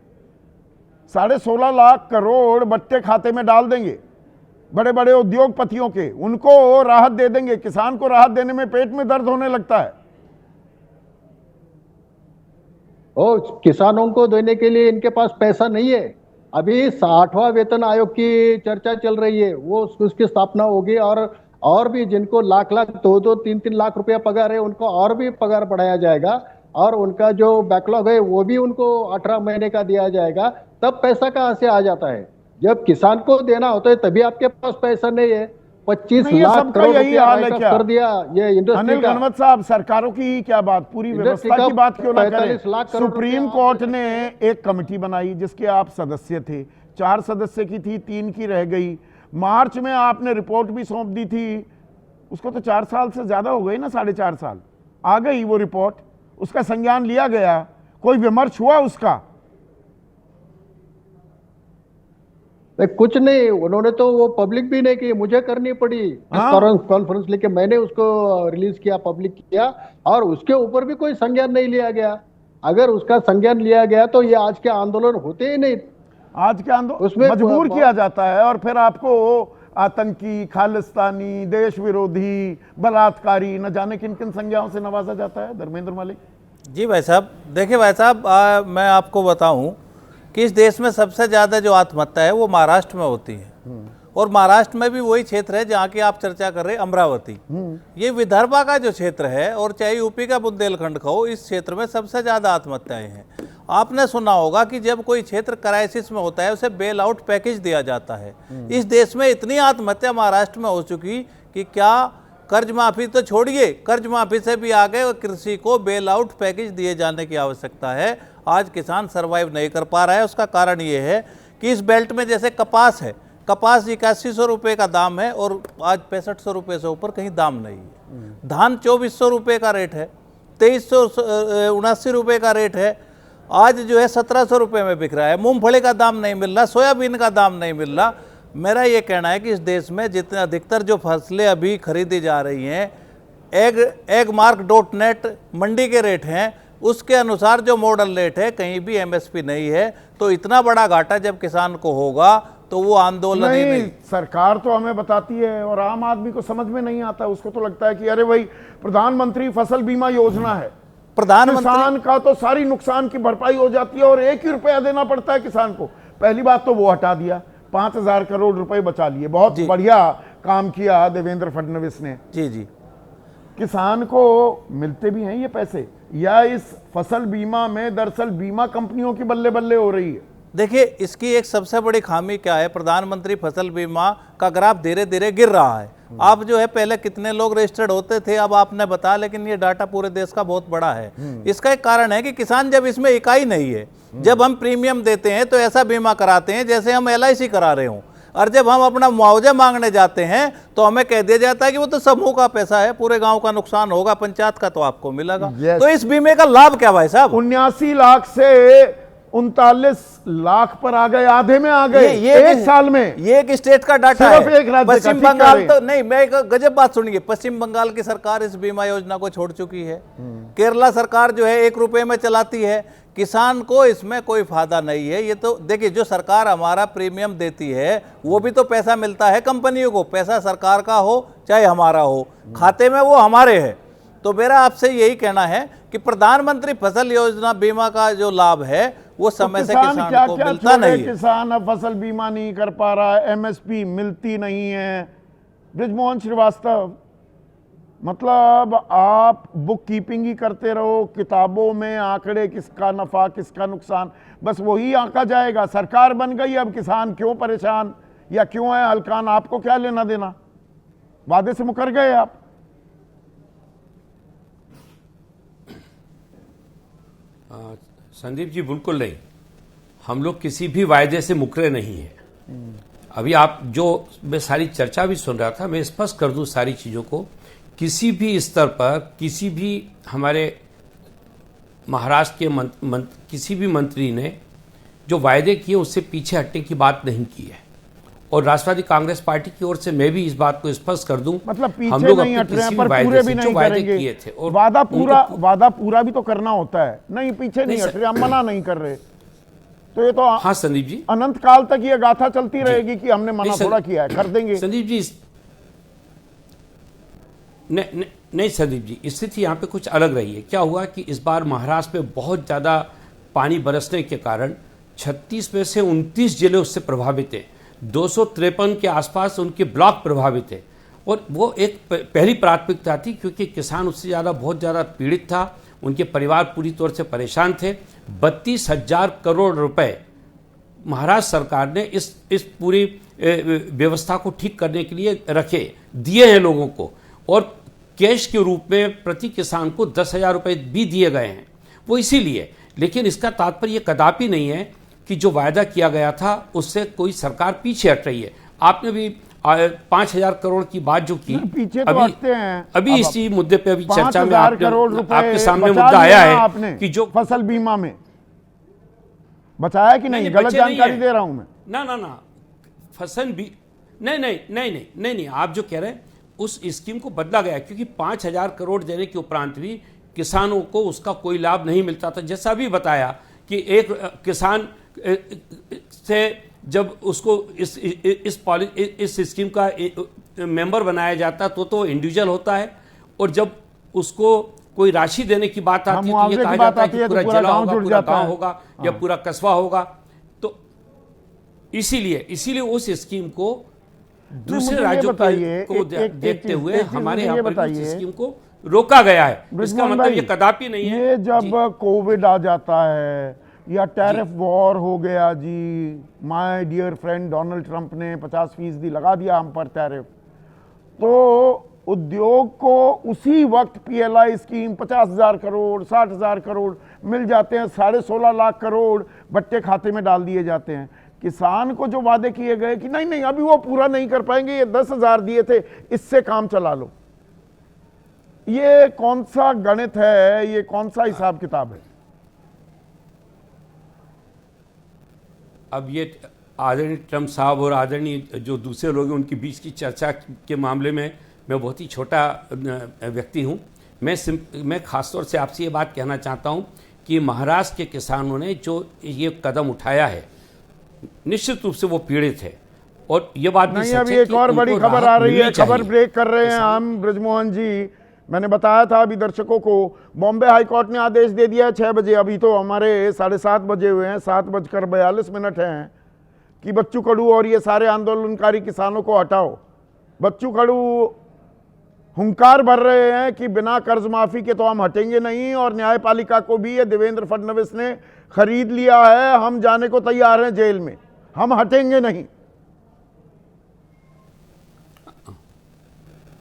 16.5 लाख करोड़ बट्टे खाते में डाल देंगे बड़े बड़े उद्योगपतियों के, उनको राहत दे देंगे। किसान को राहत देने में पेट में दर्द होने लगता है। किसानों को देने के लिए इनके पास पैसा नहीं है। अभी 60वां वेतन आयोग की चर्चा चल रही है, वो उसकी स्थापना होगी, और भी जिनको लाख 2-2, 3-3 लाख रुपया पगार है उनको और भी पगार बढ़ाया जाएगा, और उनका जो बैकलॉग है वो भी उनको 18 महीने का दिया जाएगा। तब पैसा कहां से आ जाता है? जब किसान को देना होता है तभी आपके पास पैसा नहीं है। 25 लाख करोड़ रुपया कर दिया ये इंडस्ट्री। अनिल गणवत साहब, सरकारों की क्या बात, पूरी व्यवस्था की बात क्यों ना करें? सुप्रीम कोर्ट ने एक कमेटी बनाई जिसके आप सदस्य थे, 4 सदस्य की थी, 3 की रह गई। मार्च में आपने रिपोर्ट भी सौंप दी थी, उसको तो 4 साल से ज्यादा हो गए ना, 4.5 साल। आ गई वो रिपोर्ट, उसका संज्ञान लिया गया, कोई विमर्श हुआ उसका? कुछ नहीं, उन्होंने तो वो पब्लिक भी नहीं की, मुझे करनी पड़ी कॉन्फ्रेंस लेके, मैंने उसको रिलीज किया, पब्लिक किया, और उसके ऊपर भी कोई संज्ञान नहीं लिया गया। अगर उसका संज्ञान लिया गया तो ये आज के आंदोलन होते ही नहीं। आज के आंदोलन उसमें मजबूर किया जाता है, और फिर आपको आतंकी, खालिस्तानी, देश विरोधी, बलात्कारी, न जाने किन किन संज्ञाओं से नवाजा जाता है। धर्मेंद्र मलिक जी। भाई साहब देखिए, भाई साहब मैं आपको बताऊं कि इस देश में सबसे ज़्यादा जो आत्महत्या है वो महाराष्ट्र में होती है, और महाराष्ट्र में भी वही क्षेत्र है जहाँ की आप चर्चा कर रहे हैं, अमरावती। ये विदर्भा का जो क्षेत्र है, और चाहे यूपी का बुंदेलखंड का हो, इस क्षेत्र में सबसे ज़्यादा आत्महत्याएं हैं। आपने सुना होगा कि जब कोई क्षेत्र क्राइसिस में होता है उसे बेल आउट पैकेज दिया जाता है। इस देश में इतनी आत्महत्या महाराष्ट्र में हो चुकी कि क्या कर्ज माफी तो छोड़िए, कर्ज माफी से भी आगे कृषि को बेल आउट पैकेज दिए जाने की आवश्यकता है। आज किसान सरवाइव नहीं कर पा रहा है। उसका कारण ये है कि इस बेल्ट में जैसे कपास है, कपास 8100 रुपये का दाम है और आज 6500 रुपये से ऊपर कहीं दाम नहीं है। धान 2400 रुपये का रेट है, 2379 रुपये का रेट है, आज जो है 1700 रुपये में बिक रहा है। मूंगफली का दाम नहीं मिल रहा, सोयाबीन का दाम नहीं मिल रहा। मेरा ये कहना है कि इस देश में जितने अधिकतर जो फसलें अभी खरीदी जा रही हैं, एगमार्क.नेट मंडी के रेट हैं, उसके अनुसार जो मॉडल रेट है, कहीं भी एमएसपी नहीं है। तो इतना बड़ा घाटा जब किसान को होगा तो वो आंदोलन ही नहीं। सरकार तो हमें बताती है और आम आदमी को समझ में नहीं आता। उसको तो लगता है कि अरे भाई प्रधानमंत्री फसल बीमा योजना है, किसान का तो सारी नुकसान की भरपाई हो जाती है और 1 ही रुपया देना पड़ता है किसान को। पहली बात तो वो हटा दिया, 5000 करोड़ रुपए बचा लिए। बहुत बढ़िया काम किया देवेंद्र फडणवीस ने। जी जी। किसान को मिलते भी हैं ये पैसे, या इस फसल बीमा में दरअसल बीमा कंपनियों की बल्ले बल्ले हो रही है? देखिए, इसकी एक सबसे बड़ी खामी क्या है, प्रधानमंत्री फसल बीमा का ग्राफ धीरे धीरे गिर रहा है। आप जो है पहले कितने लोग रजिस्टर्ड होते थे अब आपने बताया, लेकिन ये डाटा पूरे देश का बहुत बड़ा है। इसका एक कारण है कि किसान जब इसमें इकाई नहीं है, जब हम प्रीमियम देते हैं तो ऐसा बीमा कराते हैं जैसे हम LIC करा रहे हों, और जब हम अपना मुआवजा मांगने जाते हैं तो हमें कह दिया जाता है कि वो तो समूह का पैसा है, पूरे गांव का नुकसान होगा, पंचायत का तो आपको मिलेगा। तो इस बीमे का लाभ क्या भाई साहब? 79 लाख से 39 लाख पर आ गए, आधे में आ गए एक साल में। ये एक स्टेट का डाटा सिर्फ है। एक राज्य का, पश्चिम ठीक बंगाल कह तो नहीं, मैं एक गजब बात सुनिए, पश्चिम बंगाल की सरकार इस बीमा योजना को छोड़ चुकी है। केरला सरकार जो है 1 रुपए में चलाती है। किसान को इसमें कोई फायदा नहीं है। ये तो देखिए, जो सरकार हमारा प्रीमियम देती है वो भी तो पैसा मिलता है कंपनियों को, पैसा सरकार का हो चाहे हमारा हो, खाते में वो हमारे है। तो मेरा आपसे यही कहना है कि प्रधानमंत्री फसल योजना बीमा का जो लाभ है वो समय से किसान क्या को क्या मिलता नहीं है। किसान अब फसल बीमा नहीं कर पा रहा है, MSP मिलती नहीं है। बृजमोहन श्रीवास्तव, मतलब आप बुक कीपिंग ही करते रहो, किताबों में आंकड़े, किसका नफा किसका नुकसान, बस वही आंका जाएगा। सरकार बन गई, अब किसान क्यों परेशान या क्यों है हलकान, आपको क्या लेना देना? वादे से मुकर गए आप। संदीप जी बिल्कुल नहीं, हम लोग किसी भी वायदे से मुकरे नहीं है। अभी आप जो मैं सारी चर्चा भी सुन रहा था, मैं स्पष्ट कर दूं सारी चीजों को। किसी भी स्तर पर किसी भी हमारे महाराष्ट्र के किसी भी मंत्री ने जो वायदे किए उससे पीछे हटने की बात नहीं की है। और राष्ट्रवादी कांग्रेस पार्टी की ओर से मैं भी इस बात को स्पष्ट कर दूं, मतलब पीछे हम लोग नहीं हट रहे हैं, पर पूरे भी नहीं करेंगे। किए थे और वादा पूरा भी तो करना होता है। नहीं, पीछे नहीं हट रहे, हम मना नहीं कर रहे। तो ये तो हाँ संदीप जी, अनंत काल तक ये गाथा चलती रहेगी कि हमने मना थोड़ा किया है, कर देंगे। संदीप जी नहीं संदीप जी, स्थिति यहाँ पे कुछ अलग रही है। क्या हुआ कि इस बार महाराष्ट्र में बहुत ज्यादा पानी बरसने के कारण 36 में से 29 जिले उससे प्रभावित है। 253 के आसपास उनके ब्लॉक प्रभावित है और वो एक पहली प्राथमिकता थी, क्योंकि किसान उससे ज़्यादा बहुत ज़्यादा पीड़ित था, उनके परिवार पूरी तौर से परेशान थे। 32,000 करोड़ रुपए महाराष्ट्र सरकार ने इस पूरी व्यवस्था को ठीक करने के लिए दिए हैं लोगों को, और कैश के रूप में प्रति किसान को 10,000 रुपये भी दिए गए हैं। वो इसीलिए, लेकिन इसका तात्पर्य कदापि नहीं है कि जो वायदा किया गया था उससे कोई सरकार पीछे हट रही है। आपने भी 5,000 करोड़ की बात जो की, पीछे तो हटते हैं। अभी इसी मुद्दे पे अभी चर्चा में आपके सामने बचा मुद्दा आया है आपने कि जो फसल बीमा में बचाया कि नहीं? गलत जानकारी दे रहा हूं मैं? ना फसल भी नहीं, आप जो कह रहे हैं उस स्कीम को बदला गया, क्योंकि 5,000 करोड़ देने के उपरांत भी किसानों को उसका कोई लाभ नहीं मिलता था। जैसा भी बताया कि एक किसान से जब उसको इस स्कीम का मेंबर बनाया जाता तो इंडिविजुअल होता है, और जब उसको कोई राशि देने की बात आती है तो ये कहा जाता है कि पूरा जिला होगा, पूरा गांव होगा या पूरा कस्बा होगा। तो इसीलिए उस स्कीम को दूसरे राज्यों को देखते हुए हमारे यहाँ पर इस स्कीम को रोका गया है। इसका मतलब ये कदापि नहीं है। ये जब कोविड आ जाता है या टैरिफ वॉर हो गया जी, my dear friend Donald Trump ने 50% लगा दिया हम पर टैरिफ, तो उद्योग को उसी वक्त PLI स्कीम 50,000 करोड़ 60,000 करोड़ मिल जाते हैं, 16.5 लाख करोड़ बट्टे खाते में डाल दिए जाते हैं। किसान को जो वादे किए गए कि नहीं अभी वो पूरा नहीं कर पाएंगे, ये 10,000 दिए थे, इससे काम चला लो, ये कौन सा गणित है? ये कौन सा हिसाब किताब है? अब ये आदरणीय ट्रंप साहब और आदरणीय जो दूसरे लोग हैं उनके बीच की चर्चा के मामले में मैं बहुत ही छोटा व्यक्ति हूं। मैं खासतौर से आपसे ये बात कहना चाहता हूं कि महाराष्ट्र के किसानों ने जो ये कदम उठाया है, निश्चित रूप से वो पीड़ित है, और ये बात भी सच है। अभी एक और बड़ी खबर आ रही है, खबर ब्रेक कर रहे हैं हम ब्रजमोहन जी। मैंने बताया था अभी दर्शकों को, बॉम्बे हाईकोर्ट ने आदेश दे दिया है 6 बजे, अभी तो हमारे 7:30 बजे हुए हैं, 7:42 हैं, कि बच्चू कडू और ये सारे आंदोलनकारी किसानों को हटाओ। बच्चू कडू हुंकार भर रहे हैं कि बिना कर्ज माफी के तो हम हटेंगे नहीं, और न्यायपालिका को भी ये देवेंद्र फडणवीस ने खरीद लिया है, हम जाने को तैयार हैं जेल में, हम हटेंगे नहीं।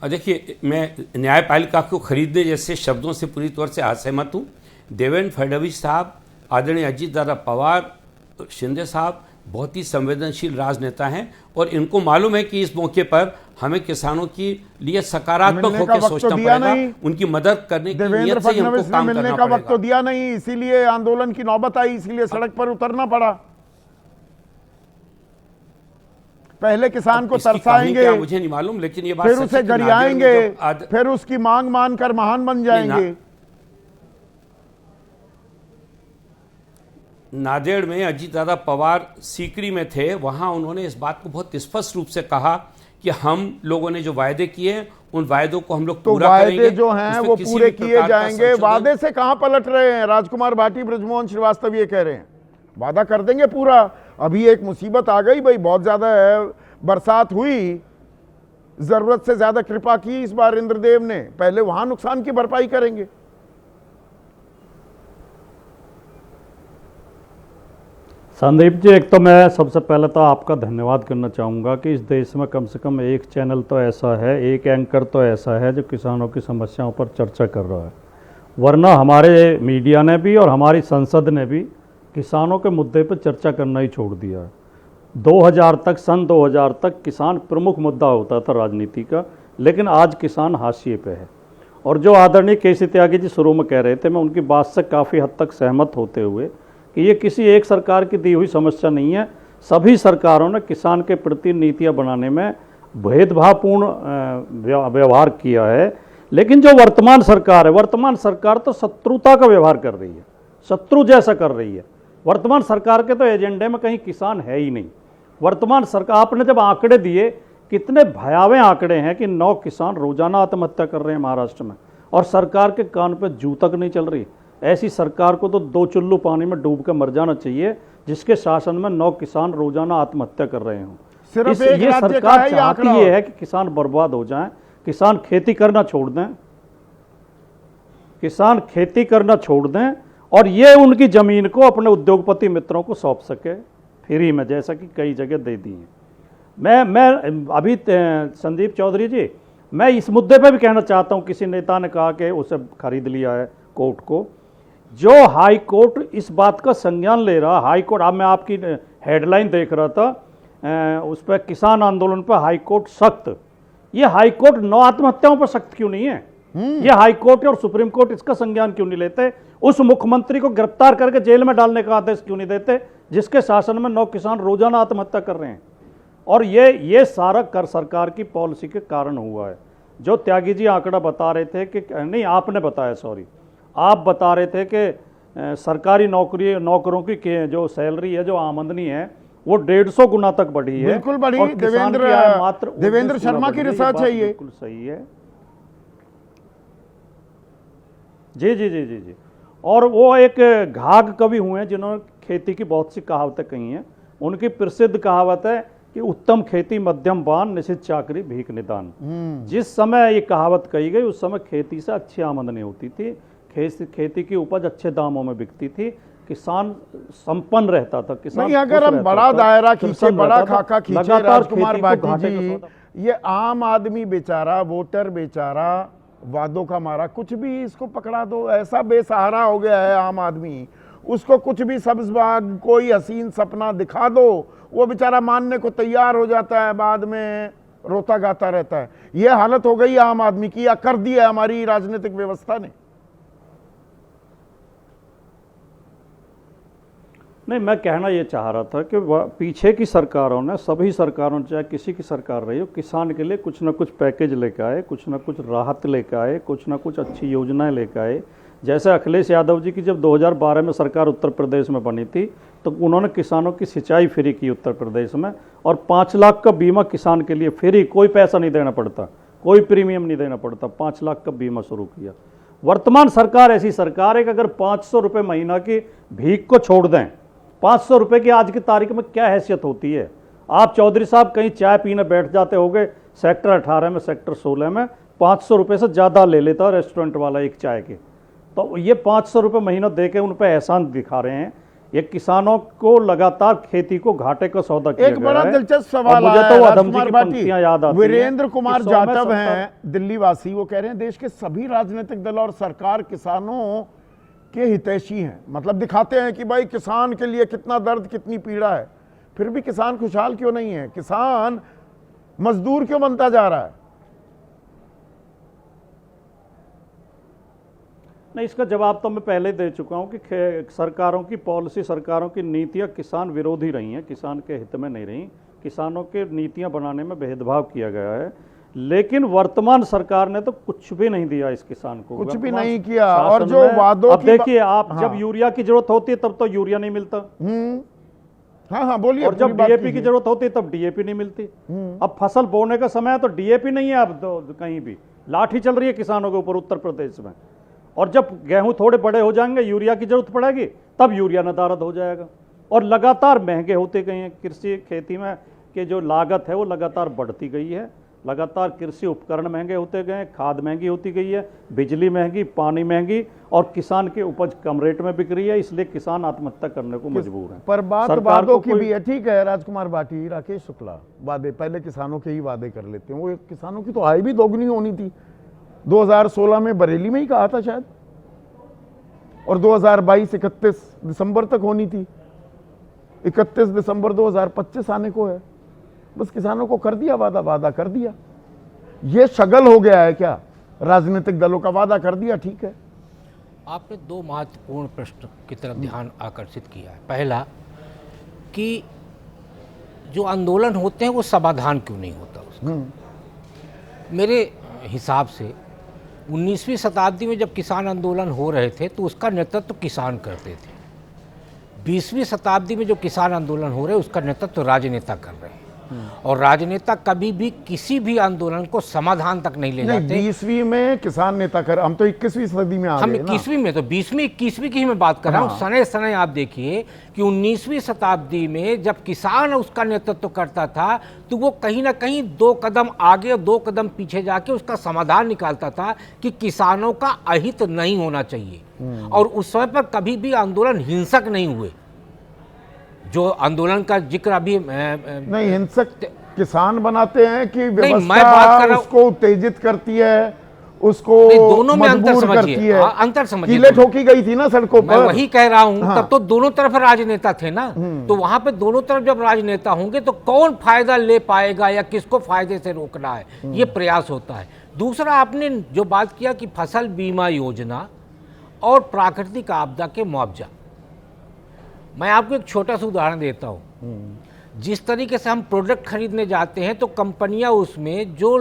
देखिए, मैं न्यायपालिका को खरीदने जैसे शब्दों से पूरी तौर से असहमत हूँ। देवेंद्र फडणवीस साहब, आदरणीय अजीत दादा पवार, शिंदे साहब बहुत ही संवेदनशील राजनेता हैं और इनको मालूम है कि इस मौके पर हमें किसानों के लिए सकारात्मक होकर सोचना पड़ेगा, उनकी मदद करने की देवेंद्र नीयत से हमको फडणवीस ने काम मिलने करना का वक्त तो पड़ेगा। दिया नहीं, इसीलिए आंदोलन की नौबत आई, इसीलिए सड़क पर उतरना पड़ा। पहले किसान को इसकी कहानी तरसाएंगे, क्या मुझे नहीं मालूम, लेकिन ये बात फिर सच उसे है कि नादेड़ में गरियाएंगे, जब फिर उसकी मांग मानकर महान बन जाएंगे। नांदेड़ में अजीत दादा पवार सीकरी में थे, वहां उन्होंने इस बात को बहुत स्पष्ट रूप से कहा कि हम लोगों ने जो वायदे किए उन वायदों को हम लोग तो पूरा वायदे करेंगे, जो हैं उसमें वो किसी पूरे भी किए प्रकार का जाएंगे। संशोधन- वादे से कहां पलट रहे हैं? राजकुमार भाटी, बृजमोहन श्रीवास्तव ये कह रहे हैं वादा कर देंगे पूरा। अभी एक मुसीबत आ गई भाई, बहुत ज्यादा बरसात हुई, जरूरत से ज्यादा कृपा की इस बार इंद्रदेव ने, पहले वहां नुकसान की भरपाई करेंगे। संदीप जी, एक तो मैं सबसे पहले तो आपका धन्यवाद करना चाहूँगा कि इस देश में कम से कम एक चैनल तो ऐसा है, एक एंकर तो ऐसा है जो किसानों की समस्याओं पर चर्चा कर रहा है। वरना हमारे मीडिया ने भी और हमारी संसद ने भी किसानों के मुद्दे पर चर्चा करना ही छोड़ दिया है। 2000 तक, सन 2000 तक किसान प्रमुख मुद्दा होता था राजनीति का, लेकिन आज किसान हाशिए पे है। और जो आदरणीय केसी त्यागी जी शुरू में कह रहे थे, मैं उनकी बात से काफ़ी हद तक सहमत होते हुए कि ये किसी एक सरकार की दी हुई समस्या नहीं है। सभी सरकारों ने किसान के प्रति नीतियां बनाने में भेदभावपूर्ण व्यवहार किया है। लेकिन जो वर्तमान सरकार है, वर्तमान सरकार तो शत्रुता का व्यवहार कर रही है, शत्रु जैसा कर रही है। वर्तमान सरकार के तो एजेंडे में कहीं किसान है ही नहीं। वर्तमान सरकार, आपने जब आंकड़े दिए, कितने भयावह आंकड़े हैं कि 9 किसान रोजाना आत्महत्या कर रहे हैं महाराष्ट्र में, और सरकार के कान पर जू तक नहीं चल रही। ऐसी सरकार को तो 2 चुल्लू पानी में डूब कर मर जाना चाहिए, जिसके शासन में 9 किसान रोजाना आत्महत्या कर रहे हों। सिर्फ एक ये राज्य का सरकार है ये चाहती आंकड़ा। ये है कि किसान बर्बाद हो जाएं, किसान खेती करना छोड़ दें, किसान खेती करना छोड़ दें, और ये उनकी जमीन को अपने उद्योगपति मित्रों को सौंप सके फ्री में, जैसा कि कई जगह दे दी है। मैं अभी संदीप चौधरी जी, मैं इस मुद्दे पे भी कहना चाहता हूं, किसी नेता ने कहा कि उसे खरीद लिया है कोर्ट को। जो हाई कोर्ट इस बात का संज्ञान ले रहा, हाई कोर्ट, अब मैं आपकी हेडलाइन देख रहा था, उस पर किसान आंदोलन पर हाई कोर्ट सख्त। ये हाई कोर्ट 9 आत्महत्याओं पर सख्त क्यों नहीं है? ये हाई कोर्ट और सुप्रीम कोर्ट इसका संज्ञान क्यों नहीं लेते? उस मुख्यमंत्री को गिरफ्तार करके जेल में डालने का आदेश क्यों नहीं देते जिसके शासन में 9 किसान रोजाना आत्महत्या कर रहे हैं? और ये सारा कर सरकार की पॉलिसी के कारण हुआ है। जो त्यागी जी आंकड़ा बता रहे थे कि नहीं, आपने बताया, सॉरी, आप बता रहे थे कि सरकारी नौकरों की जो सैलरी है, जो आमदनी है, वो 150 गुना तक बढ़ी है। बिल्कुल बढ़ी। और किसान की आय मात्र 19 देवेंद्र शर्मा गुना की बढ़ी रिसर्च है ये। बिल्कुल सही है। जी जी जी जी जी। और वो एक घाघ कवि हुए हैं जिन्होंने खेती की बहुत सी कहावतें कही हैं। उनकी प्रसिद्ध कहावत है कि उत्तम खेती मध्यम बान, निश्चित चाकरी भीख निदान। जिस समय ये कहावत कही गई उस समय खेती से अच्छी आमदनी होती थी, खेती की उपज अच्छे दामों में बिकती थी, किसान संपन्न रहता था। किसान नहीं, अगर हम बड़ा दायरा खींचे, बड़ा खाका खींचे राजकुमार भाटी जी, ये आम आदमी बेचारा, वोटर बेचारा, वादों का मारा, कुछ भी इसको पकड़ा दो, ऐसा बेसहारा हो गया है आम आदमी। उसको कुछ भी सब्ज बाग, कोई हसीन सपना दिखा दो, वो बेचारा मानने को तैयार हो जाता है, बाद में रोता गाता रहता है। ये हालत हो गई आम आदमी की, या कर दी है हमारी राजनीतिक व्यवस्था ने। नहीं, मैं कहना ये चाह रहा था कि पीछे की सरकारों ने, सभी सरकारों, चाहे किसी की सरकार रही हो, किसान के लिए कुछ ना कुछ पैकेज लेकर आए, कुछ ना कुछ राहत लेकर आए, कुछ ना कुछ अच्छी योजनाएं लेकर आए। जैसे अखिलेश यादव जी की जब 2012 में सरकार उत्तर प्रदेश में बनी थी, तो उन्होंने किसानों की सिंचाई फ्री की उत्तर प्रदेश में, और 5 लाख का बीमा किसान के लिए फ्री, कोई पैसा नहीं देना पड़ता, कोई प्रीमियम नहीं देना पड़ता, 5 लाख का बीमा शुरू किया। वर्तमान सरकार ऐसी सरकार है कि अगर 500 रुपये महीना की भीख को छोड़ दें, 500 रुपये की आज की तारीख में क्या हैसियत होती है? आप चौधरी साहब कहीं चाय पीने बैठ जाते होंगे सेक्टर 18 में, सेक्टर 16 में, 500 रुपये से ज़्यादा ले लेता है रेस्टोरेंट वाला एक चाय के। तो ये 500 रुपये महीना दे के उन पर एहसान दिखा रहे हैं। ये किसानों को लगातार खेती को घाटे का सौदा किया एक बड़ा गया है। दिलचस्प सवाल मुझे आया तो है, अधम जी राजकुमार की भाटी, पंक्तियां याद आती हैं वीरेंद्र कुमार कि 100 में जाटव 70 हैं दिल्ली वासी, वो कह रहे हैं देश के सभी राजनीतिक दल और सरकार किसानों के हितैषी हैं। मतलब दिखाते हैं कि भाई किसान के लिए कितना दर्द कितनी पीड़ा है, फिर भी किसान खुशहाल क्यों नहीं है? किसान मजदूर क्यों बनता जा रहा है? नहीं, इसका जवाब तो मैं पहले दे चुका हूं कि सरकारों की पॉलिसी, सरकारों की नीतियां किसान विरोधी रही हैं, किसान के हित में नहीं रही। किसानों के नीतियां बनाने में भेदभाव किया गया है, लेकिन वर्तमान सरकार ने तो कुछ भी नहीं दिया इस किसान को, कुछ भी वर्तमान नहीं किया। शासन और जो में- वादों अब की देखिए आप, हाँ। जब यूरिया की जरूरत होती है तब तो यूरिया नहीं मिलता, हाँ हाँ बोलिए। और जब पूरी बात डीएपी की कीजिए। जरूरत होती है तब डीएपी नहीं मिलती। अब फसल बोने का समय है तो डीएपी नहीं है, अब तो कहीं भी लाठी चल रही है किसानों के ऊपर उत्तर प्रदेश में। और जब गेहूं थोड़े बड़े हो जाएंगे, यूरिया की जरूरत पड़ेगी, तब यूरिया नदारद हो जाएगा। और लगातार महंगे होते गए हैं कृषि खेती में के जो लागत है वो लगातार बढ़ती गई है, लगातार कृषि उपकरण महंगे होते गए, खाद महंगी होती गई है, बिजली महंगी, पानी महंगी, और किसान की उपज कम रेट में बिक रही है, इसलिए किसान आत्महत्या करने को मजबूर है। पर बात सरकार वादों को की कोई- भी है, ठीक है राजकुमार भाटी, राकेश शुक्ला, वादे पहले किसानों के ही वादे कर लेते हैं। वो किसानों की तो आय भी दोगुनी होनी थी, 2016 में बरेली में ही कहा था शायद, और 2022 31 दिसंबर तक होनी थी, 31 दिसंबर 2025 आने को है। बस किसानों को कर दिया वादा, वादा कर दिया। ये शगल हो गया है क्या? राजनीतिक दलों का वादा कर दिया, ठीक है। आपने दो महत्वपूर्ण प्रश्न की तरफ ध्यान आकर्षित किया है। पहला कि जो आंदोलन होते हैं वो समाधान क्यों नहीं होता उसका। मेरे हिसाब से 19वीं शताब्दी में जब किसान आंदोलन हो रहे थे तो उसका नेतृत्व किसान करते थे। 20वीं शताब्दी में जो किसान आंदोलन हो रहे हैं उसका नेतृत्व राजनेता कर रहे हैं, और राजनेता कभी भी किसी भी आंदोलन को समाधान तक नहीं ले जाते। 20वीं में किसान नेता कर, हम तो 21वीं सदी में आ हम गए ना। 21वीं में, तो 20वीं 21वीं की ही मैं बात कर रहा हूँ। सने सने आप देखिए कि 19वीं शताब्दी में जब किसान उसका नेतृत्व करता था तो वो कहीं ना कहीं 2 कदम आगे और 2 कदम पीछे जाके उसका समाधान निकालता था कि किसानों का अहित नहीं होना चाहिए। और उस समय पर कभी भी आंदोलन हिंसक नहीं हुए। जो आंदोलन का जिक्र अभी नहीं, हिंसक किसान बनाते हैं कि मैं बात कर व्यवस्था रहा हूं- उसको उत्तेजित करती है, उसको नहीं, दोनों में अंतर मजबूर समझिए। करती है। अंतर समझिए। कीलें ठोकी गई थी ना सड़कों मैं पर। वही कह रहा हूं। हाँ। तब तो दोनों तरफ राजनेता थे ना, तो वहां पे दोनों तरफ जब राजनेता होंगे तो कौन फायदा ले पाएगा या किसको फायदे से रोकना है, ये प्रयास होता है। दूसरा, आपने जो बात किया कि फसल बीमा योजना और प्राकृतिक आपदा के मुआवजा, मैं आपको एक छोटा सा उदाहरण देता हूं। जिस तरीके से हम प्रोडक्ट खरीदने जाते हैं तो कंपनियां उसमें जो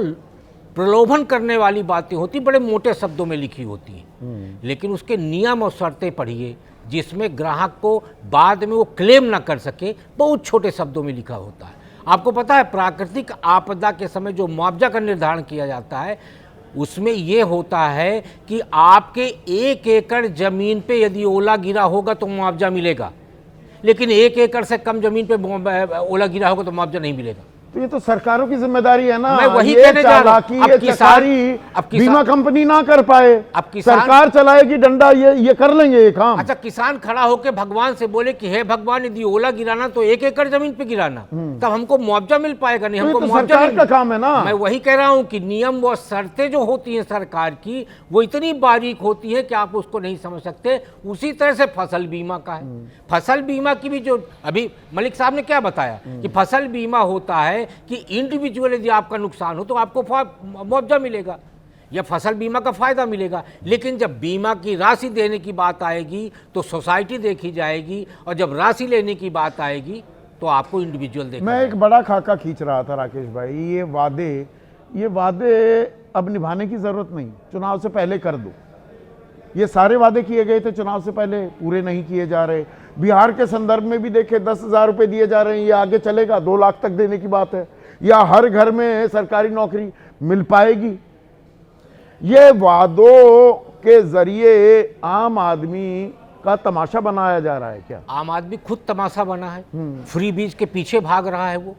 प्रलोभन करने वाली बातें होती बड़े मोटे शब्दों में लिखी होती हैं, लेकिन उसके नियम और शर्तें पढ़िए जिसमें ग्राहक को बाद में वो क्लेम ना कर सके, बहुत छोटे शब्दों में लिखा होता है। आपको पता है प्राकृतिक आपदा के समय जो मुआवजा का निर्धारण किया जाता है उसमें ये होता है कि आपके 1 एकड़ जमीन पे यदि ओला गिरा होगा तो मुआवजा मिलेगा, लेकिन 1 एकड़ से कम जमीन पे ओला गिरा होगा तो मुआवजा नहीं मिलेगा। तो ये तो सरकारों की जिम्मेदारी है ना। मैं वही ये कहने जा रहा हूं। चालाकी, अब ये किसान- चकारी अब किसान- बीमा कंपनी ना कर पाए, अब किसान- सरकार चलाएगी डंडा, ये कर लेंगे ये काम। अच्छा, किसान खड़ा होकर भगवान से बोले कि हे भगवान यदि ओला गिराना तो 1 एकड़ जमीन पे गिराना, तब हमको मुआवजा मिल पाएगा। नहीं, तो ये हमको तो मुआवजा सरकार नहीं का काम है ना। मैं वही कह रहा हूं कि नियम व शर्तें जो होती हैं सरकार की वो इतनी बारीक होती है कि आप उसको नहीं समझ सकते। उसी तरह से फसल बीमा का है। फसल बीमा की भी जो अभी मलिक साहब ने क्या बताया कि फसल बीमा होता है कि इंडिविजुअल यदि आपका नुकसान हो तो आपको मुआवजा मिलेगा या फसल बीमा का फायदा मिलेगा, लेकिन जब बीमा की राशि देने की बात आएगी तो सोसाइटी देखी जाएगी, और जब राशि लेने की बात आएगी तो आपको इंडिविजुअल देखना। मैं एक बड़ा खाका खींच रहा था राकेश भाई, ये वादे अब निभाने की जरूरत नहीं, चुनाव से पहले कर दो। ये सारे वादे किए गए थे चुनाव से पहले, पूरे नहीं किए जा रहे। बिहार के संदर्भ में भी देखे 10,000 रुपए दिए जा रहे हैं, ये आगे चलेगा, 2 लाख तक देने की बात है, या हर घर में सरकारी नौकरी मिल पाएगी। ये वादों के जरिए आम आदमी का तमाशा बनाया जा रहा है क्या? आम आदमी खुद तमाशा बना है, फ्री बीज के पीछे भाग रहा है। वो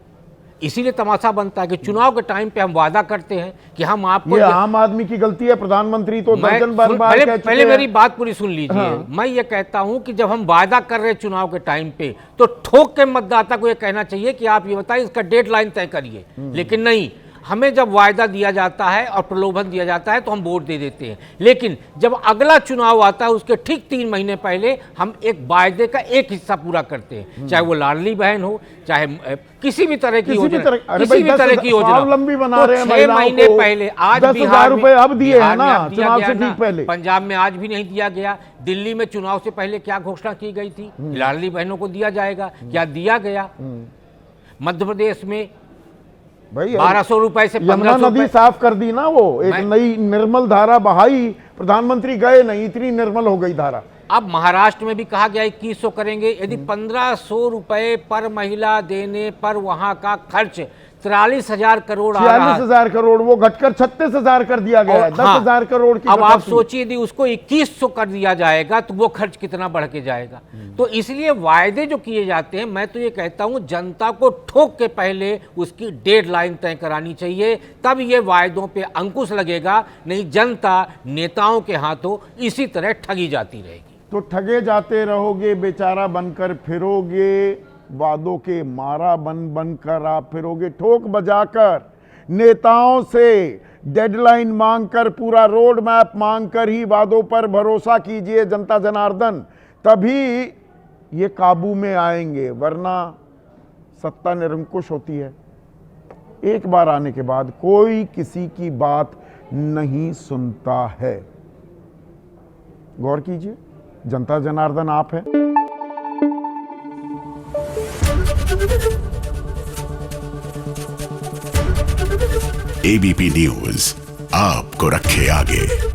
इसीलिए तमाशा बनता है कि चुनाव के टाइम पे हम वादा करते हैं कि हम आपको ये आम आदमी की गलती है, प्रधानमंत्री तो दर्जन बार कह चुके पहले हैं। मेरी बात पूरी सुन लीजिए। हाँ। मैं ये कहता हूं कि जब हम वादा कर रहे हैं चुनाव के टाइम पे, तो ठोक के मतदाता को ये कहना चाहिए कि आप ये बताइए इसका डेडलाइन तय करिए। लेकिन नहीं, हमें जब वायदा दिया जाता है और प्रलोभन दिया जाता है तो हम वोट दे देते हैं, लेकिन जब अगला चुनाव आता है उसके ठीक 3 महीने पहले हम एक वायदे का एक हिस्सा पूरा करते हैं, चाहे वो लाडली बहन हो, चाहे किसी भी तरह की योजना, किसी भी तरह की योजना, स्वावलंबी बना रहे हैं 6 महीने पहले। आज 10,000 रुपए अब दिए हैं ना चुनाव से ठीक पहले। पंजाब में आज भी नहीं दिया गया। दिल्ली में चुनाव से पहले क्या घोषणा की गई थी, लाडली बहनों को दिया जाएगा, क्या दिया गया? मध्य प्रदेश में भाई 1200 रुपए से यमुना 1500 नदी रुपए। साफ कर दी ना, वो एक नई निर्मल धारा बहाई, प्रधानमंत्री गए नहीं, इतनी निर्मल हो गई धारा। अब महाराष्ट्र में भी कहा गया 2100 करेंगे। यदि 1500 रुपए पर महिला देने पर वहां का खर्च 43,000 करोड़ आ रहा है, 46,000 करोड़ वो घटकर 36,000 कर दिया गया है। 10,000 करोड़ की अब आप कटौती। सोचिए यदि उसको 2100 कर दिया जाएगा तो वो खर्च कितना बढ़ के जाएगा। तो इसलिए वायदे जो किए जाते हैं, मैं तो ये कहता हूं जनता को ठोक के पहले उसकी डेडलाइन तय करानी चाहिए, तब ये वायदों पे अंकुश लगेगा। नहीं जनता नेताओं के हाथों इसी तरह ठगी जाती रहेगी। तो ठगे जाते रहोगे, बेचारा बनकर फिरोगे, वादों के मारा बनकर आप फिरोगे, ठोक बजाकर, नेताओं से डेडलाइन मांगकर, पूरा रोड मैप मांगकर ही वादों पर भरोसा कीजिए जनता जनार्दन, तभी ये काबू में आएंगे, वरना सत्ता निरंकुश होती है। एक बार आने के बाद कोई किसी की बात नहीं सुनता है। गौर कीजिए, जनता जनार्दन आप है। एबीपी न्यूज आपको रखे आगे।